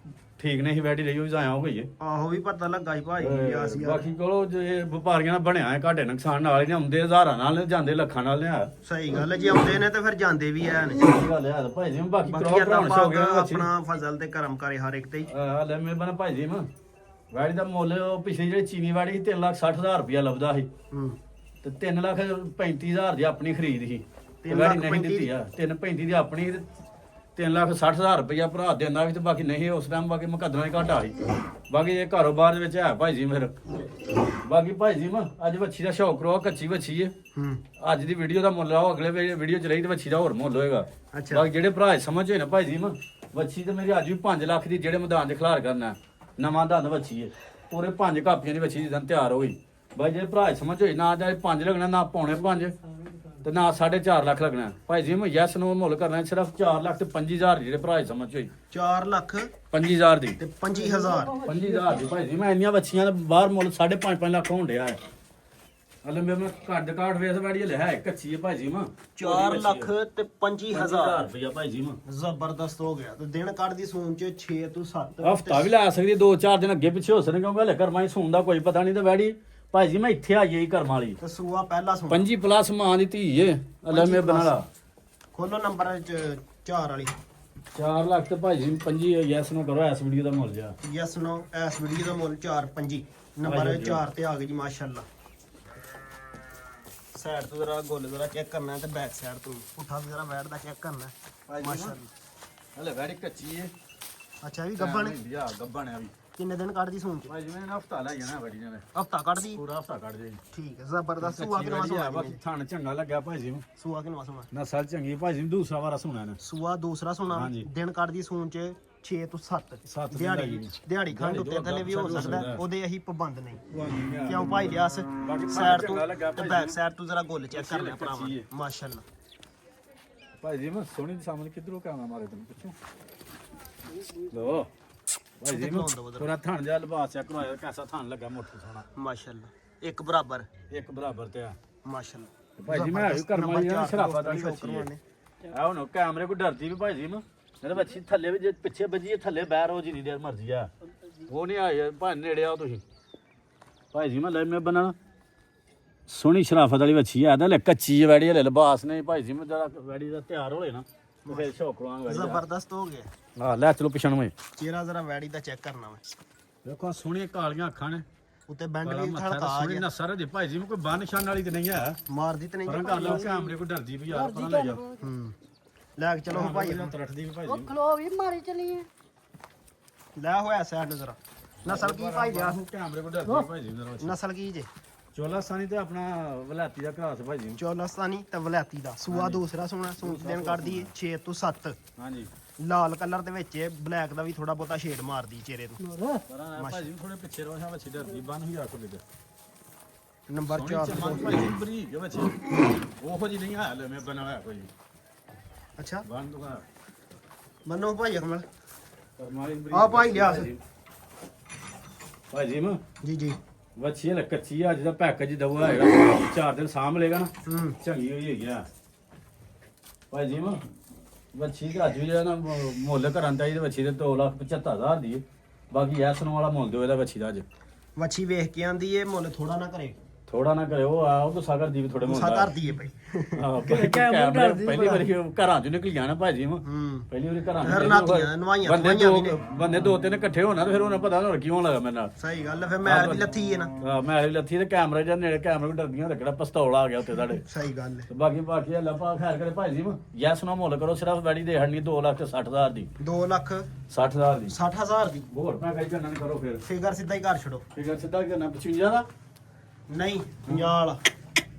ਠੀਕ ਨਹੀਂ ਵੈਡੀ ਰਹੀ ਉਹ ਜਾਇਆ ਹੋ ਗਈ ਆਹੋ ਵੀ ਪਤਾ ਲੱਗਾ ਸੀ ਭਾਈ ਲਿਆਸ ਯਾਰ ਬਾਕੀ ਕੋਲ ਜੇ ਵਪਾਰੀਆਂ ਨਾਲ ਬਣਿਆ ਹੈ ਘਾਟੇ ਨੁਕਸਾਨ ਨਾਲ ਹੀ ਨੇ ਆਉਂਦੇ ਹਜ਼ਾਰਾਂ ਨਾਲ ਜਾਂਦੇ ਲੱਖਾਂ ਨਾਲ ਲਿਆ ਸਹੀ ਗੱਲ ਹੈ ਜੀ ਆਉਂਦੇ ਨੇ ਤੇ ਫਿਰ ਜਾਂਦੇ ਵੀ ਐ ਨੇ ਇਹ ਗੱਲ ਹੈ ਭਾਈ ਜੀ ਬਾਕੀ ਬਾਕੀ ਕਰੋ ਭਰਾਉਣ ਅੱਲਾਹ ਸ਼ੌਕ ਪਾਕ ਹੈ ਬੱਚੀ ਆਪਣਾ ਫਜ਼ਲ ਤੇ ਕਰਮ ਕਰੇ ਹਰ ਇੱਕ ਤੇ ਹੀ। ਲੈ ਮੇਰੇ ਬਣਾ ਭਾਈ ਜੀ ਮੈਂ ਵੈੜੀ ਦਾ ਮੁੱਲ ਉਹ ਪਿਛਲੀ ਜਿਹੜੀ ਚੀਨੀ ਵਾੜੀ ਸੀ 3,60,000 ਰੁਪਇਆ ਲੱਭਦਾ ਸੀ ਹੂੰ ਤੇ 3,35,000 ਦੀ ਆਪਣੀ ਖਰੀਦ ਸੀ ਤੇ ਤਿੰਨ ਵੈੜੀ ਲੱਖ ਨਹੀਂ ਦਿੱਤੀ ਆ 3,35,000 ਦੀ ਆਪਣੀ 3,60,000 ਰੁਪਇਆ ਭਰਾ ਦਿੰਦਾ ਵੀ ਤੇ ਬਾਕੀ ਨਹੀਂ ਉਸ ਟਾਈਮ ਬਾਕੀ ਮੁਕੱਦਰਾਂ ਹੀ ਘਾਟਾ ਸੀ ਬਾਕੀ ਇਹ ਕਾਰੋਬਾਰ ਦੇ ਵਿੱਚ ਹੈ ਭਾਈ ਜੀ ਫਿਰ ਬਾਕੀ ਭਾਈ ਜੀ ਮੈਂ ਅੱਜ ਵੱਛੀ ਦਾ ਸ਼ੌਕ ਕਰੋ ਕੱਚੀ ਵੱਛੀ ਹੈ ਹੂੰ ਅੱਜ ਦੀ ਵੀਡੀਓ ਦਾ ਮੁੱਲ ਆਓ ਅਗਲੇ ਵੀਡੀਓ ਚ ਰਹੀ ਤੇ ਵੱਛੀ ਦਾ ਹੋਰ ਮੁੱਲ ਹੋਏਗਾ ਅੱਛਾ। ਬਾਕੀ ਜਿਹੜੇ ਭਰਾ ਸਮਝ ਹੋਏ ਨਾ ਭਾਈ ਜੀ ਮੈਂ ਵੱਛੀ ਤੇ ਮੇਰੀ ਅੱਜ ਵੀ 5 ਲੱਖ ਦੀ ਜਿਹੜੇ ਮੈਦਾਨ 'ਚ ਖਿਲਾਰ ਕਰਨਾ ਨਵਾਂ ਦੰਦ ਵੱਛੀ ਹੈ ਪੂਰੇ 5 ਕਾਪੀਆਂ ਦੀ ਵੱਛੀ ਜਿੱਦਾਂ ਤਿਆਰ ਹੋਈ ਬਾਈ ਜਿਹੜੇ ਭਰਾ ਸਮਝ ਹੋਈ ਨਾ ਜਾਂ 5 ਲੱਗਣਾ ਨਾ ਪੌਣੇ 5 ਤੇ ਨਾ 4.5 ਲੱਖ ਲੱਗਣਾ ਭਾਈ ਜੀ ਮੈਂ ਯੈਸ ਨੂੰ ਮੁੱਲ ਕਰਨਾ ਸਿਰਫ 4 ਲੱਖ ਤੇ 25,000 ਜਿਹੜੇ ਭਰਾ ਸਮਝ ਹੋਈ 4 ਲੱਖ 25,000 ਦੀ ਤੇ 25,000 25,000 ਦੀ ਭਾਈ ਜੀ ਮੈਂ ਇੰਨੀਆਂ ਵੱਛੀਆਂ ਦਾ ਬਾਹਰ ਮੁੱਲ 5.5 ਲੱਖ ਹੋਣ ਡਿਆ ਹੈ ਹਲੇ ਮੈਂ ਕੱਢ ਕਾਟ ਵੇਸ ਵੜੀ ਲੈ ਹੈ ਕੱਚੀ ਹੈ ਭਾਜੀ ਮਾਂ 4 ਲੱਖ ਤੇ 25000 ਰੁਪਇਆ ਭਾਜੀ ਮਾਂ ਜ਼ਬਰਦਸਤ ਹੋ ਗਿਆ ਤੇ ਦਿਨ ਕੱਢਦੀ ਸੂਨ ਚ 6 ਤੋਂ 7 ਹਫਤਾ ਵੀ ਲਾ ਸਕਦੀ 2-4 ਦਿਨ ਅੱਗੇ ਪਿੱਛੇ ਹੋ ਸਕਦੇ ਕਿਉਂਕਿ ਹਲੇ ਕਰਮਾਂ ਹੀ ਸੂਣ ਦਾ ਕੋਈ ਪਤਾ ਨਹੀਂ ਤੇ ਵੈੜੀ ਭਾਜੀ ਮੈਂ ਇੱਥੇ ਆਈ ਹੀ ਕਰਮਾਂ ਵਾਲੀ ਤੇ ਸੂਆ ਪਹਿਲਾ ਸੂਨ 25 ਪਲੱਸ ਮਾਂ ਦੀ ਧੀ ਏ ਹਲੇ ਮੈਂ ਬਣਾ ਖੋਲੋ ਨੰਬਰ ਚ 4 ਵਾਲੀ 4 ਲੱਖ ਤੇ ਭਾਜੀ 25 ਯੈਸ ਨੂੰ ਕਰੋ ਇਸ ਵੀਡੀਓ ਦਾ ਮੁੱਲ ਜਾ ਯੈਸ ਨੋ ਇਸ ਵੀਡੀਓ ਦਾ ਮੁੱਲ 4.25 ਨੰਬਰ 4 ਤੇ ਆ ਗਈ ਜੀ ਮਾਸ਼ਾਅੱਲਾ ਸਾਈਡ ਤੋਂ ਜ਼ਰਾ ਗੋਲ ਜ਼ਰਾ ਚੈੱਕ ਕਰਨਾ ਤੇ ਬੈਕ ਸਾਈਡ ਤੋਂ ਪੁੱਠਾ ਵੀ ਜ਼ਰਾ ਵੈਟ ਦਾ ਚੈੱਕ ਕਰਨਾ ਮਾਸ਼ਾਅੱਲਾ ਹਲੇ ਵੈੜੀ ਕੱਚੀ ਏ ਅੱਛਾ ਵੀ ਗੱਬਣ ਯਾ ਗੱਬਣ ਆ ਵੀ ਕਿੰਨੇ ਦਿਨ ਕੱਢਦੀ ਸੂਨ ਚ ਭਾਜੀ ਮੈਂ ਹਫਤਾ ਲੈ ਜਾਣਾ ਵੈੜੀ ਨੇ ਹਫਤਾ ਕੱਢਦੀ ਪੂਰਾ ਹਫਤਾ ਕੱਢ ਜੇ ਠੀਕ ਹੈ ਜ਼ਬਰਦਸਤ ਸੂਆ ਕਿਨਵਾ ਆ ਸੂਆ ਬਾਕੀ ਥਣ ਚੰਗਾ ਲੱਗਿਆ ਭਾਜੀ ਨੂੰ ਸੂਆ ਕਿਨਵਾ ਸੂਆ ਨਸਲ ਚੰਗੀ ਭਾਜੀ ਨੂੰ ਦੂਸਰਾ ਵਾਰਾ ਸੁਣਾ ਨੇ ਸੂਆ ਦੂਸਰਾ ਸੋਨਾ ਹਾਂਜੀ। ਦਿਨ ਕੱਢਦੀ ਸੂਨ ਚ 6 ਤੋਂ 7 ਸੱਤ ਦਿਹਾੜੀ ਦਿਨ ਦਿਹਾੜੀ ਖੰਡ ਉੱਤੇ ਦਿਹਾੜੀ ਥੱਲੇ ਵੀ ਹੋ ਦੋ ਸਕਦਾ ਸਕਦਾ। ਉਹਦੇ ਅਸੀਂ ਪਾਬੰਦ ਨਹੀਂ ਕਿਉਂ ਕਿਉਂ ਭਾਈ ਲਿਆਸ ਬਾਕੀ ਸਾਈਡ ਚੰਗਾ ਤੋਂ ਲੱਗਾ ਤੇ ਭਾਈ ਬੈਕ ਜੀ। ਸਾਈਡ ਤੋਂ ਜ਼ਰਾ ਗੁੱਲ ਚੈੱਕ ਕਰਨਾ ਕੱਚੀ ਭਰਾਵਾ ਹੈ। ਮਾਸ਼ਾਅੱਲਾ ਭਾਜੀ ਮੈਂ ਸੋਹਣੀ ਦੀ ਸਾਹਮਣੇ ਕਿਧਰੋਂ ਕਾਣਾ ਮਾਰੇ ਤੈਨੂੰ ਪਿੱਛੋਂ ਲੋ ਭਾਜੀ ਮੈਂ ਪੂਰਾ ਥਣ ਜਾ ਲਿਬਾਸ ਚੈੱਕ ਕਰਵਾਇਆ ਕੈਸਾ ਥਣ ਲੱਗਾ ਮੋਟਾ ਸੋਹਣਾ ਮਾਸ਼ਾਅੱਲਾ ਇੱਕ ਬਰਾਬਰ ਇੱਕ ਬਰਾਬਰ ਤੇ ਆ ਮਾਸ਼ਾਅੱਲਾ ਭਾਜੀ ਮੈਂ ਆਇਆ ਕਰਮ ਵਾਲੀ ਨਾ ਸ਼ਰਾਫਾ ਦਾ ਸ਼ੌਕ ਬੱਚੀ ਕਰਵਾਉਣੇ। ਆ ਹੁਣ ਕੈਮਰੇ ਕੋ ਡਰਦੀ ਵੀ ਭਾਜੀ ਮੈਂ ਮੇਰੇ ਬੱਚੀ ਥੱਲੇ ਵੀ ਜੇ ਪਿੱਛੇ ਵੱਜੀ ਥੱਲੇ ਬੈਰ ਹੋ ਜਿੰਨੀ ਦੇਰ ਮਰਜ਼ੀ ਆ ਉਹ ਨਹੀਂ ਆਏ ਭਾਂ ਨੇੜੇ ਆਓ ਤੁਸੀਂ ਭਾਜੀ ਮੈਂ ਲੈ ਮੈਂ ਬਣਾ ਸੋਹਣੀ ਸ਼ਰਾਫਤ ਵਾਲੀ ਬੱਚੀ ਆ ਤਾਂ ਲੈ ਕੱਚੀ ਵੈੜੀ ਹਲੇ ਲਿਬਾਸ ਨੇ ਭਾਜੀ ਮੈਂ ਜਰਾ ਵੈੜੀ ਦਾ ਤਿਆਰ ਹੋਲੇ ਨਾ ਤੇ ਫਿਰ ਸ਼ੌਕ ਕਰਾਂਗੇ ਵੈੜੀ ਦਾ ਜ਼ਬਰਦਸਤ ਹੋ ਗਿਆ ਆ ਲੈ ਚਲੋ ਪਿਛਣ ਮੈਂ ਚਿਹਰਾ ਜ਼ਰਾ ਵੈੜੀ ਦਾ ਚੈੱਕ ਕਰਨਾ ਵਾ ਦੇਖੋ ਸੋਹਣੀਆਂ ਕਾਲੀਆਂ ਅੱਖਾਂ ਨੇ ਉੱਤੇ ਬੈਂਡ ਕਾਲਾ ਵੀ ਮੱਥਾ ਥੜਕਾ ਆ ਸੋਹਣੀ ਗਿਆ ਨਸਰ ਦੇ ਭਾਜੀ ਮੈਂ ਕੋਈ ਬੰਨ ਨਿਸ਼ਾਨ ਵਾਲੀ ਤੇ ਨਹੀਂ ਆ ਮਾਰਦੀ ਤੇ ਨਹੀਂ ਪਰਾਂ ਕਰ ਲਓ ਕੈਮਰੇ ਕੋ ਡਰਦੀ ਵੀ ਯਾਰ ਪਰਾਂ ਲੈ ਜਾ ਹੂੰ ਲੈ ਕੇ ਚਲੋ ਭਾਈ ਤਰਟਦੀ ਵੀ ਭਾਜੀ ਉਹ ਖਲੋ ਵੀ ਮਾਰੀ ਚਲੀਏ ਲੈ ਹੋਇਆ ਸਾਈਡ ਨੂੰ ਜ਼ਰਾ ਨਸਲ ਕੀ ਭਾਈ ਲਿਆ ਕੈਮਰੇ ਕੋ ਡਰਦੀ ਭਾਜੀ ਮੇਰਾ ਨਸਲ ਕੀ ਜੇ ਚੋਲਾਸਾਨੀ ਤੇ ਆਪਣਾ ਵਲਾਤੀ ਦਾ ਘਾਸ ਭਾਜੀ ਚੌਲਸਤਾਨੀ ਤੇ ਵਲੈਤੀ ਦਾ ਸੂਆ ਦੂਸਰਾ ਸੋਨਾ ਸੂਟ ਦਿਨ ਕੱਢਦੀ ਏ 6 ਤੋਂ 7 ਹਾਂਜੀ ਲਾਲ ਕਲਰ ਦੇ ਵਿੱਚ ਬਲੈਕ ਦਾ ਵੀ ਥੋੜਾ ਬਹੁਤਾ ਸ਼ੇਡ ਮਾਰਦੀ ਚਿਹਰੇ ਨੂੰ ਹੋਰ ਪਰਾਂ ਭਾਜੀ ਥੋੜੇ ਪਿੱਛੇ ਰੋਸ਼ਾ ਵੱਛੀ ਡਰਦੀ ਬੰਨ ਹੀ ਆਖੋ ਦੇ ਨੰਬਰ 4 ਭਾਜੀ ਬਰੀਕ ਵੱਛੀ ਉਹੋ ਜੀ ਨਹੀਂ ਆ ਲੈ ਮੈਂ ਬਣਾਇਆ ਕੋਈ ਅੱਛਾ ਬੰਨ ਦੂਗਾ ਮੰਨੋ ਭਾਈ ਅਕਮਲ ਪਰਮਾਲੀ ਬਰੀਕ ਆ ਭਾਈ ਲਿਆ ਭਾਜੀ ਮੈਂ ਜੀ ਜੀ ਵੱਛੀ ਹੈ ਕੱਚੀ ਆ ਜਿਹਦਾ ਪੈਕੇਜ ਦਊਗਾ ਹੈਗਾ 4 ਦਿਨ ਸਾਂਭ ਲੇਗਾ ਨਾ ਹੂੰ ਚੰਗੀ ਹੋਈ ਹੈਗੀ ਆ ਭਾਜੀ ਮੈਂ ਵੱਛੀ ਦਾ ਅੱਜ ਵੀ ਜਿਹੜਾ ਨਾ ਮੁੱਲ ਕਰਨ ਦਾ ਇਹਦੇ ਵੱਛੀ ਦੇ 2,75,000 ਦੀ ਹੈ। ਬਾਕੀ ਐਸ ਨੂੰ ਵਾਲਾ ਮੁੱਲ ਦਿਓ ਇਹਦਾ ਵੱਛੀ ਦਾ ਅੱਜ ਵੱਛੀ ਵੇਖ ਕੇ ਆਂਦੀ ਏ ਮੁੱਲ ਥੋੜਾ ਨਾ ਕਰੇ ਥੋੜਾ ਨਾ ਕਰਿਓ ਆ ਉਹ ਤਾਂ ਸਾਗਰ ਦੀ ਵੀ ਥੋੜੇ ਮੁੱਲ ਗੁੱਸਾ ਕਰਦੀ ਏ ਭਾਈ ਆਹੋ, ਪਹਿਲੀ ਵਾਰੀ ਘਰਾਂ ਚੋਂ ਨਿਕਲ ਜਾਣਾ ਭਾਜੀ ਮੈਂ ਹੂੰ ਪਹਿਲੀ ਵਾਰੀ ਘਰਾਂ ਫਿਰ ਨਾਤੀਆਂ ਨਵਾਈਆਂ ਬੰਦੇ ਖਵਾਈਆਂ ਵੀ ਨੇ ਬੰਦੇ 2-3 ਇਕੱਠੇ ਹੋਣਾ ਤੇ ਫਿਰ ਉਹਨਾਂ ਪਤਾ ਹੋਰ ਕਿਉਂ ਲੱਗਾ ਮੇਰੇ ਨਾਲ ਸਹੀ ਗੱਲ ਹੈ ਫਿਰ ਮੈਲ ਵੀ ਲੱਥੀ ਏ ਨਾ ਆ ਮੈਂ ਵਾਲੀ ਲੱਥੀ ਤੇ ਕੈਮਰੇ ਜਾਂ ਨੇੜੇ ਕੈਮਰੇ ਨੂੰ ਡਰਦੀਆਂ ਤੇ ਕਿਹੜਾ ਪਿਸਤੌਲ ਆ ਗਿਆ ਉੱਤੇ ਸਾਡੇ ਸਹੀ ਗੱਲ ਹੈ ਤੇ ਬਾਕੀ ਅੱਲਾ ਪਾ ਖੈਰ ਕਰੇ ਭਾਜੀ ਮੈਂ ਯੈਸ ਨਾ ਮੁੱਲ ਕਰੋ ਸਿਰਫ ਬੈੜੀ ਦੇ ਹੜਨੀ 2,60,000 ਦੀ 2 ਲੱਖ 60,000 ਦੀ 60,000 ਦੀ ਹੋਰ ਮੈਂ ਕਹੀ ਕਰਨਾ ਨਹੀਂ ਕਰੋ ਫਿਰ ਫਿਗਰ ਸਿੱਧਾ ਹੀ ਘਰ ਛੱਡੋ ਫਿਕਰ ਸਿੱਧਾ ਕਰਨਾ 55 ਦਾ ਨਹੀਂ 50 ਵਾਲਾ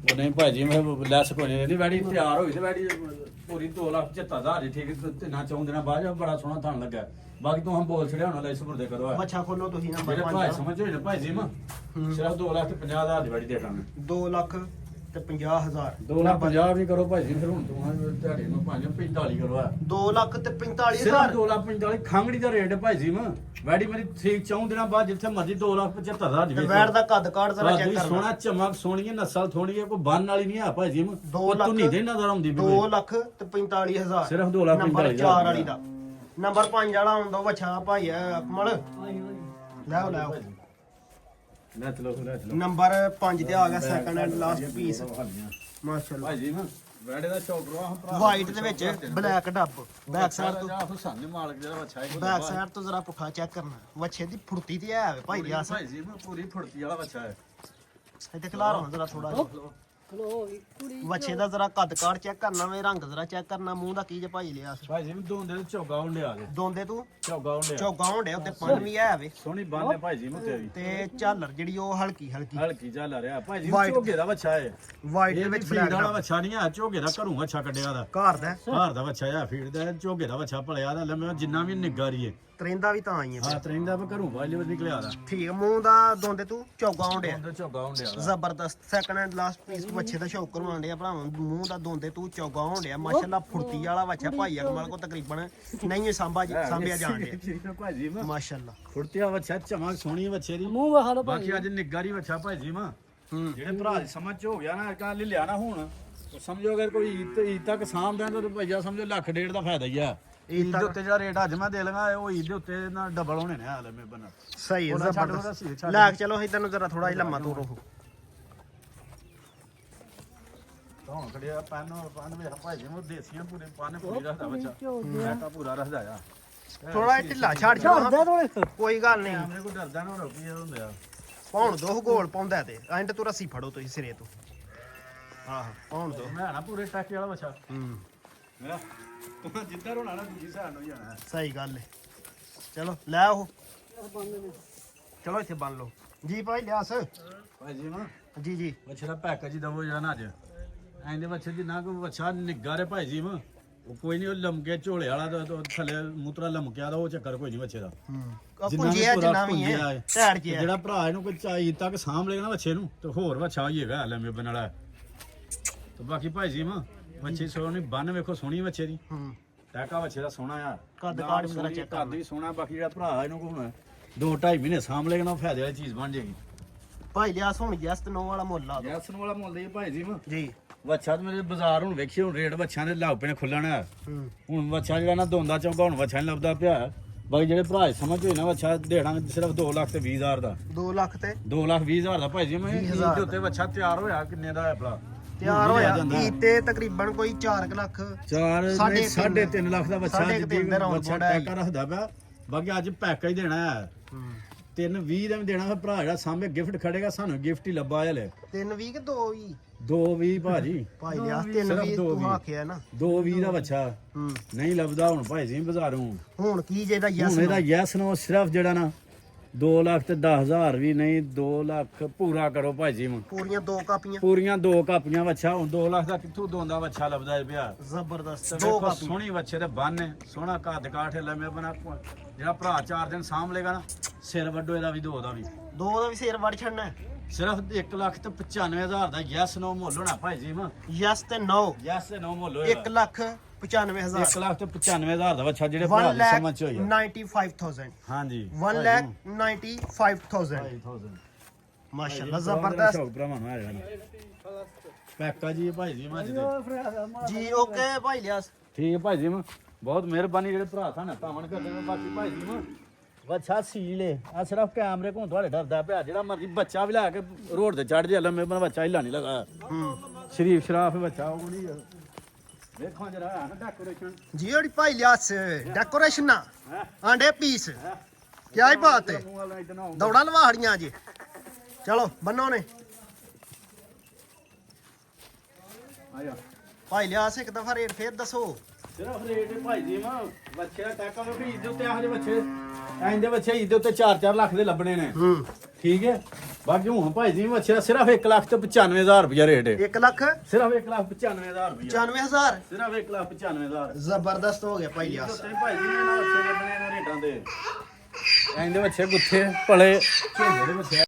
ਉਹ ਨਹੀਂ ਭਾਜੀ ਮੈਂ ਲੈਸ ਕੋਈ ਨਹੀਂ ਬੈੜੀ ਤਿਆਰ ਹੋਈ ਤੇ ਬੈੜੀ ਪੂਰੀ 2,75,000 ਦੀ ਠੀਕ ਤੇ ਨਾ ਚਾਹੁੰਦੇ ਨਾ ਬਾਅਦ ਬੜਾ ਸੋਹਣਾ ਥਾਣ ਲੱਗਾ ਬਾਕੀ ਤੂੰ ਹਮ ਬੋਲ ਛੜਿਆ ਹੋਣਾ ਲੈ ਸਪੁਰਦੇ ਕਰੋ ਮੱਛਾ ਖੋਲੋ ਤੁਸੀਂ ਨੰਬਰ ਮੇਰੇ ਭਾਈ 5 ਸਮਝ ਹੋਈ ਨਾ ਭਾਜੀ ਮੈਂ ਸਿਰਫ 2,50,000 ਦੀ ਬੈੜੀ ਦੇ ਦਾਂਗੇ 2 ਲੱਖ ਤੇ 50,000 2,50,000 ਵੀ ਕਰੋ ਭਾਜੀ ਫਿਰ ਹੁਣ ਤੂੰ ਤੁਹਾਡੇ ਨੂੰ 45 ਕਰੋ ਆ 2 ਲੱਖ ਤੇ ਸਿਰਫ 45,000 2,45,000 ਖੰਗੜੀ ਦਾ ਰੇਟ ਹੈ ਭਾਜੀ ਮੈਂ ਵੈਡੀ ਮੇਰੀ ਠੀਕ 4 ਦਿਨਾਂ ਬਾਅਦ ਜਿੱਥੇ ਮਰਜੀ 2,75,000 ਦੀ ਤੇ ਵੈਟ ਦਾ ਕੱਦ ਕਾੜ ਜ਼ਰਾ ਚੈੱਕ ਕਰਨਾ ਸੋਹਣਾ ਚਮਕ ਸੋਹਣੀ ਹੈ ਨਸਲ ਥੋੜੀ ਹੈ ਕੋਈ ਬੰਨ ਵਾਲੀ ਨਹੀਂ ਆ ਭਾਜੀ ਮੈਂ 2 ਤੂੰ ਨਹੀਂ ਲੱਖ ਦੇ ਨਜ਼ਰ ਆਉਂਦੀ ਵੀ 2 ਲੱਖ ਤੇ 45,000 ਸਿਰਫ 2,45,000 ਨੰਬਰ 4 ਵਾਲੀ ਦਾ ਨੰਬਰ 5 ਵਾਲਾ ਹੁੰਦਾ ਵਛਾ ਭਾਈ ਅਕਮਲ ਲੈ ਲੈ ਲੈ ਚਲੋ ਨੰਬਰ 5 ਤੇ ਆ ਗਿਆ ਸੈਕੰਡ ਐਂਡ ਲਾਸਟ ਪੀਸ ਮਾਸ਼ਾਅੱਲਾ ਭਾਜੀ ਮੈਂ ਵੈੜੇ ਦਾ ਸ਼ੌਕ ਰੋ ਹਾਂ ਵਾਈਟ ਦੇ ਵਿੱਚ ਬਲੈਕ ਡੱਬ ਬੈਕ ਸਾਈਡ ਤੋਂ ਹੁਸਨ ਮਾਲਕ ਜਿਹੜਾ ਬੱਚਾ ਹੈ ਬੈਕ ਸਾਈਡ ਤੋਂ ਜ਼ਰਾ ਪੁੱਠਾ ਚੈੱਕ ਕਰਨਾ ਵੱਛੇ ਦੀ ਫੁਰਤੀ ਤੇ ਹੈ ਭਾਈ ਲਿਆਸ ਭਾਜੀ ਮੈਂ ਪੂਰੀ ਫੁਰਤੀ ਵਾਲਾ ਬੱਚਾ ਹੈ ਇੱਥੇ ਖਿਲਾਰ ਹੋਣਾ ਜ਼ਰਾ ਥੋੜਾ ਜਿਹਾ ਖਲੋ ਵੀ ਕੁੜੀ ਵੱਛੇ ਦਾ ਜ਼ਰਾ ਕੱਦ ਕਾੜ ਚੈੱਕ ਕਰਨਾ ਵੇ ਰੰਗ ਜ਼ਰਾ ਚੈੱਕ ਕਰਨਾ ਮੂੰਹ ਦਾ ਕੀ ਜੇ ਭਾਈ ਲਿਆਸ ਭਾਜੀ ਮੈਂ ਦੋਂਦੇ ਤੇ ਝੋਗਾ ਹੁੰਡਿਆ ਦੇ ਦੋਂਦੇ ਤੂੰ ਝੋਗਾ ਹੁੰਡਿਆ ਚੌਗਾ ਹੁੰਦੇ ਉੱਤੇ ਪੰਜ ਵੀ ਹੈ ਵੇ ਸੋਹਣੀ ਬੰਨ ਹੈ ਭਾਜੀ ਮੈਂ ਤੇਰੀ ਤੇ ਝਾਲਰ ਜਿਹੜੀ ਉਹ ਹਲਕੀ ਹਲਕੀ ਹਲਕੀ ਜਾ ਲਾ ਰਿਹਾ ਭਾਜੀ White- ਝੋਗੇ ਦਾ ਬੱਚਾ ਹੈ ਵਾਈਟ ਦੇ ਇਹ ਵਿੱਚ ਵਿੱਚ ਬਲੈਕ ਵਾਲਾ ਬੱਚਾ ਨਹੀਂ ਆ ਝੋਗੇ ਦਾ ਘਰੋਂ ਅੱਛਾ ਕੱਢਿਆ ਦਾ ਘਰ ਦਾ ਘਰ ਦਾ ਬੱਚਾ ਆ ਫੀਡ ਦਾ ਝੋਗੇ ਦਾ ਬੱਚਾ ਭਲਿਆ ਦਾ ਲੰਮਾ ਜਿੰਨਾ ਵੀ ਨਿੱਗਾ ਰੀਏ ਤਰਿੰਦਾ ਵੀ ਤਾਂ ਆਈ ਹੈ ਹਾਂ ਤਰਿੰਦਾ ਵੀ ਘਰੋਂ ਵਾਲੇ ਵਰ ਨਿਕਲਿਆ ਦਾ ਠੀਕ ਮੂੰਹ ਦਾ ਦੋਂਦੇ ਤੂੰ ਚੌਗਾ ਹੁੰਦੇ ਉਹਦਾ ਝੋਗਾ ਹੁੰਡਿਆ ਦਾ ਜ਼ਬਰਦਸਤ ਸੈਕੰਡ ਐਂਡ ਲਾਸਟ ਪੀਸ ਵੱਛੇ ਦਾ ਸ਼ੌਕ ਕਰਵਾਉਂਦੇ ਆ ਭਰਾਵਾਂ ਮੂੰਹ ਦਾ ਦੋਂਦੇ ਤੂੰ ਚੌਗਾ ਹੁੰਦਿਆ ਮਾਸ਼ਾਅੱਲਾ ਫੁਰਤੀ ਵਾਲਾ ਵੱਛਾ ਭਾਈ ਅਕਮਲ ਕੋ ਤਕਰੀਬਨ ਨਹੀਂ ਸਾਂਭਿਆ ਜਾਣ ਡਿਆ ਭਾਜੀ ਮੈਂ ਮਾਸ਼ਾਅੱਲਾ ਫੁਰਤੀਆ ਬੱਚਾ ਚਮਕ ਸੋਹਣੀ ਬੱਚੇ ਦੀ ਮੂੰਹ ਵਖਾ ਲੋ ਭਾਈ ਬਾਕੀ ਅੱਜ ਨਿੱਗਾ ਦੀ ਬੱਚਾ ਭਾਜੀ ਮੈਂ ਜਿਹੜੇ ਭਰਾ ਦੀ ਸਮਝ ਚ ਹੋ ਗਿਆ ਨਾ ਕੱਲ ਲਿਆ ਨਾ ਹੁਣ ਸਮਝੋ ਅਗਰ ਕੋਈ ਈਦ ਤੱਕ ਸਾਂਭਦਾ ਤਾਂ ਭਈਆ ਸਮਝੋ ਲੱਖ ਡੇਢ ਦਾ ਫਾਇਦਾ ਹੀ ਆ ਈਦ ਦੇ ਉੱਤੇ ਜਿਹੜਾ ਰੇਟ ਅੱਜ ਮੈਂ ਦੇ ਲਗਾ ਉਹ ਈਦ ਦੇ ਉੱਤੇ ਨਾ ਡਬਲ ਹੋਣੇ ਨੇ ਹਾਲ ਮੇ ਬਣਾ ਸਹੀ ਹੈ ਜ਼ਬਰਦਸਤ ਲੈ ਕੇ ਚਲੋ ਇਧਰ ਨੂੰ ਜਰਾ ਥੋੜਾ ਜਿਹਾ ਲੰਮਾ ਤੋਰੋ ਹੁਣ ਖੜਿਆ ਪੰਨ ਵੇਖ ਭਾਜੀ ਨੂੰ ਦੇਸੀਆਂ ਪੂਰੇ ਪੰਨ ਪੂਰੀ ਰੱਖਦਾ ਬੱਚਾ ਮੈਂ ਤਾਂ ਪੂਰਾ ਰੱਖਦਾ ਆ ਥੋੜਾ ਢਿੱਲਾ ਛੱਡ ਕੋਈ ਗੱਲ ਨਹੀਂ ਮੇਰੇ ਕੋਲ ਡਰਦਾ ਨਾ ਰੋਕੀ ਹੁੰਦਾ ਪਾਉਣ ਦੋ ਗੋਲ ਪਾਉਂਦਾ ਤੇ ਐਂਡ ਤੋਂ ਰੱਸੀ ਫੜੋ ਤੁਸੀਂ ਸਿਰੇ ਤੋਂ ਆਹ ਪਾਉਣ ਦੋ ਮੈਂ ਨਾ ਪੂਰੇ ਟਾਕੇ ਵਾਲਾ ਬੱਚਾ ਹੂੰ ਤੂੰ ਜਿੱਦਾਂ ਹੋਣਾ ਨਾ ਦੂਜੀ ਸਾਈਡ ਨੂੰ ਜਾਣਾ ਸਹੀ ਗੱਲ ਹੈ ਚਲੋ ਲੈ ਉਹ ਚਲੋ ਇੱਥੇ ਬੰਨ ਲਓ ਜੀ ਭਾਈ ਲਿਆਸ ਭਾਜੀ ਨਾ ਜੀ ਜੀ ਬੱਚੇ ਦਾ ਪੈਕੇਜ ਦਵੋ ਜਿਹੜਾ ਨਾ ਅੱਜ ਐਂਦੇ ਬੱਚੇ ਜਿੰਨਾ ਕੋਈ ਬੱਚਾ ਨਿੱਗਾ ਰੇ ਭਾਈ ਜੀ ਮ ਉਹ ਕੋਈ ਨਹੀਂ ਉਹ ਲੰਮਕੇ ਝੋਲੇ ਵਾਲਾ ਤਾਂ ਥੱਲੇ ਮੂਤਰਾ ਲੰਮਕਿਆ ਦਾ ਉਹ ਚੱਕਰ ਕੋਈ ਨਹੀਂ ਬੱਚੇ ਦਾ ਪੁੰਜਿਆ ਜਿੰਨਾ ਵੀ ਹੈ ਢਾੜ ਜਿਆ ਜਿਹੜਾ ਭਰਾ ਇਹਨੂੰ ਕੋਈ ਚਾਹੀ ਤੱਕ ਸਾਂਭ ਲੇਗਾ ਨਾ ਬੱਚੇ ਨੂੰ ਤੇ ਹੋਰ ਬੱਚਾ ਹੀ ਹੈਗਾ ਲੰਮੇ ਬਨ ਵਾਲਾ ਤੇ ਬਾਕੀ ਭਾਈ ਜੀ ਮ ਬੱਚੇ ਸੋਹਣੀ ਬੰਨ ਵੇਖੋ ਸੋਹਣੀ ਬੱਚੇ ਦੀ ਟੈਕਾ ਬੱਚੇ ਦਾ ਸੋਹਣਾ ਆ ਕੱਦ ਕਾਠ ਵਗੈਰਾ ਚੈੱਕ ਕਰ ਵੀ ਸੋਹਣਾ ਬਾਕੀ ਜਿਹੜਾ ਭਰਾ ਇਹਨੂੰ ਕੋਈ ਹੁਣ 2-2.5 ਮਹੀਨੇ ਸਾਂਭ ਲੇਗਾ ਨਾ ਫਾਇਦੇ ਵਾਲੀ ਚੀਜ਼ ਬਣ ਜਾਏਗੀ ਭਾਈ ਲਿਆਸ ਹੁਣ ਜਸਟ 9 ਵਾਲਾ ਮੁੱਲ ਲਾ ਦੋ ਯਾਸਨ ਵਾਲਾ ਮੁੱਲ ਦੇ ਭਾਈ ਜੀ ਮ ਜੀ ਬੱਚਾ ਤੇ ਮੇਰੇ ਬਾਜ਼ਾਰ ਹੁਣ ਵੇਖੀ ਹੁਣ ਰੇਟ ਬੱਚਿਆਂ ਦੇ ਲੱਗ ਪਏ ਖੁੱਲਣਾ ਹੁਣ ਬੱਚਾ ਜਿਹੜਾ ਨਾ ਦੋਂਦਾ ਚੌਂਕਾ ਹੁਣ ਬੱਚਾ ਨਹੀਂ ਲੱਭਦਾ ਪਿਆ ਬਾਕੀ ਜਿਹੜੇ ਭਰਾ ਸਮਝ ਹੋਏ ਨਾ ਬੱਚਾ ਦੇਣਾ ਸਿਰਫ 2 ਲੱਖ ਤੇ 20,000 ਦਾ 2 ਲੱਖ ਤੇ 2 ਲੱਖ 20,000 ਦਾ ਭਾਈ ਜੀ ਮੈਂ ਈਦ ਦੇ ਉੱਤੇ ਬੱਚਾ ਤਿਆਰ ਹੋਇਆ ਕਿੰਨੇ ਦਾ ਹੈ ਭਲਾ ਤਿਆਰ ਹੋਇਆ ਈਦ ਤੇ ਤਕਰੀਬਨ ਕੋਈ 4 ਲੱਖ 3.5 ਲੱਖ ਦਾ ਬੱਚਾ ਬੱਚਾ ਟੈਕਾ ਰੱਖਦਾ ਪਿਆ ਬਾਕੀ ਅੱਜ ਪੈਕੇਜ ਦੇਣਾ ਹੈ 320 ਦਾ ਵੀ ਦੇਣਾ ਫਿਰ ਭਰਾ ਜਿਹੜਾ ਸਾਹਮਣੇ ਗਿਫਟ ਖੜੇਗਾ ਸਾਨੂੰ ਗਿਫਟ ਹੀ ਲੱਭਾ ਹਲੇ 320 ਕਿ 220 220 ਭਾਜੀ ਭਾਈ ਲਿਆਸ 320 ਤੂੰ ਆਖਿਆ ਨਾ 220 ਦਾ ਬੱਚਾ ਨਹੀਂ ਲੱਭਦਾ ਹੁਣ ਭਾਈ ਜੀ ਬਾਜ਼ਾਰੋਂ ਹੁਣ ਕੀ ਜੇ ਦਾ ਹੁਣ ਯੈਸ ਇਹਦਾ ਯੈਸ ਨੋ ਸਿਰਫ ਜਿਹੜਾ ਨਾ 2 ਲੱਖ ਤੇ 10,000 ਵੀ ਨਹੀਂ 2 ਲੱਖ ਪੂਰਾ ਕਰੋ ਭਾਈ ਜੀ ਹੁਣ ਪੂਰੀਆਂ 2 ਕਾਪੀਆਂ ਪੂਰੀਆਂ 2 ਕਾਪੀਆਂ ਬੱਚਾ ਹੁਣ 2 ਲੱਖ ਦਾ ਕਿੱਥੋਂ ਦੋਂਦਾ ਬੱਚਾ ਲੱਭਦਾ ਹੈ ਪਿਆ ਜ਼ਬਰਦਸਤ 2 ਦੇਖੋ ਕਾਪੀਆਂ ਸੋਹਣੀ ਬੱਚੇ ਤੇ ਬੰਨ ਸੋਹਣਾ ਕੱਦ ਕਾਠ ਲੰਮੇ ਬਣਾ ਜਿਹੜਾ ਭਰਾ 4 ਦਿਨ ਸਾਂਭ ਲੇਗਾ ਨਾ ਸਿਰ ਵੱਡੋ ਇਹਦਾ ਵੀ 2 ਦਾ ਵੀ 2 ਦਾ ਵੀ ਸਿਰ ਵੜ ਛੱਡਣਾ ਸਿਰਫ 1 ਲੱਖ ਤੇ 95,000 ਦਾ ਯੈਸ ਨੋ ਮੁੱਲ ਹੋਣਾ ਭਾਈ ਜੀ ਮ ਯੈਸ ਤੇ 9 ਯੈਸ ਤੇ ਨੋ ਮੁੱਲ 1 ਲੱਖ 95,000 1 ਲੱਖ ਤੇ 95,000 ਦਾ ਬੱਚਾ ਜਿਹੜੇ ਭਰਾ 1 ਦੀ ਲੱਖ ਸਮਝ ਚ ਹੋਈ ਆ 95,000 ਹਾਂਜੀ 1 ਲੱਖ 95,000 5,000 ਮਾਸ਼ਾਅੱਲਾ ਜ਼ਬਰਦਸਤ ਸ਼ੌਕ ਭਰਾਵਾਂ ਨੂੰ ਆ ਜਾਣਾ ਪੈਕਾ ਜੀ ਭਾਈ ਜੀ ਮੱਝ ਦੇ ਜੀ ਓਕੇ ਭਾਈ ਲਿਆਸ ਠੀਕ ਹੈ ਭਾਈ ਜੀ ਮ ਬਹੁਤ ਮਿਹਰਬਾਨੀ ਜਿਹੜੇ ਭਰਾ ਸਾਨੂੰ ਤਾਮਣ ਕਰਦੇ ਨੇ ਬਾਕੀ ਭਾਈ ਜੀ ਮ ਬੱਚਾ ਸੀਲੇ ਆ ਸਿਰਫ ਕੈਮਰੇ ਕੋਲ ਤੁਹਾਡੇ ਡਰਦਾ ਪਿਆ ਜਿਹੜਾ ਮਰਜੀ ਬੱਚਾ ਵੀ ਲੈ ਕੇ ਰੋਡ ਤੇ ਚੜ ਜਾ ਲੰਮੇ ਬਨ ਬੱਚਾ ਹਿੱਲਾ ਨਹੀਂ ਲਗਾ ਸ਼ਰੀਫ ਸ਼ਰਾਫ ਬੱਚਾ ਉਹ ਨਹੀਂ ਵੇਖੋ ਜਰਾ ਹੈ ਨਾ ਡੈਕੋਰੇਸ਼ਨ ਜੀ ਉਹਦੀ ਭਾਈ ਲਿਆਸ ਡੈਕੋਰੇਸ਼ਨ ਨਾ ਆਂਡੇ ਪੀਸ ਕੀ ਹੀ ਬਾਤ ਹੈ ਦੌੜਾ ਲਵਾੜੀਆਂ ਜੀ ਚਲੋ ਬੰਨੋ ਨੇ ਆਇਆ ਭਾਈ ਲਿਆਸ ਇੱਕ ਦਫਾ ਰੇਟ ਫੇਰ ਦੱਸੋ ਸਿਰਫ ਰੇਟ ਭਾਈ ਜੀ ਮ ਬੱਚੇ ਦਾ ਟੈਕਾ ਵੀ ਈਦ ਦੇ ਉੱਤੇ ਇਹੋ ਜਿਹੇ ਬੱਚੇ ਐਂਦੇ ਬੱਚੇ ਈਦ ਦੇ ਉੱਤੇ 4-4 ਲੱਖ ਦੇ ਲੱਭਣੇ ਨੇ ਠੀਕ ਹੈ ਬਾਕੀ ਹੁਣ ਭਾਈ ਜੀ ਬੱਚੇ ਦਾ ਸਿਰਫ 1 ਲੱਖ ਤੇ 95,000 ਰੁਪਇਆ ਰੇਟ ਹੈ 1 ਲੱਖ ਸਿਰਫ 1,95,000 ਰੁਪਇਆ 95,000 ਸਿਰਫ 1,95,000 ਜ਼ਬਰਦਸਤ ਹੋ ਗਿਆ ਭਾਈ ਲਿਆਸ ਤੇ ਭਾਈ ਜੀ ਇਹਨਾਂ ਬੱਚੇ ਲੱਭਣੇ ਨੇ ਰੇਟਾਂ ਦੇ ਐਂਦੇ ਬੱਚੇ ਗੁੱਥੇ ਭਲੇ ਝੋਲੇ ਦੇ ਬੱਚੇ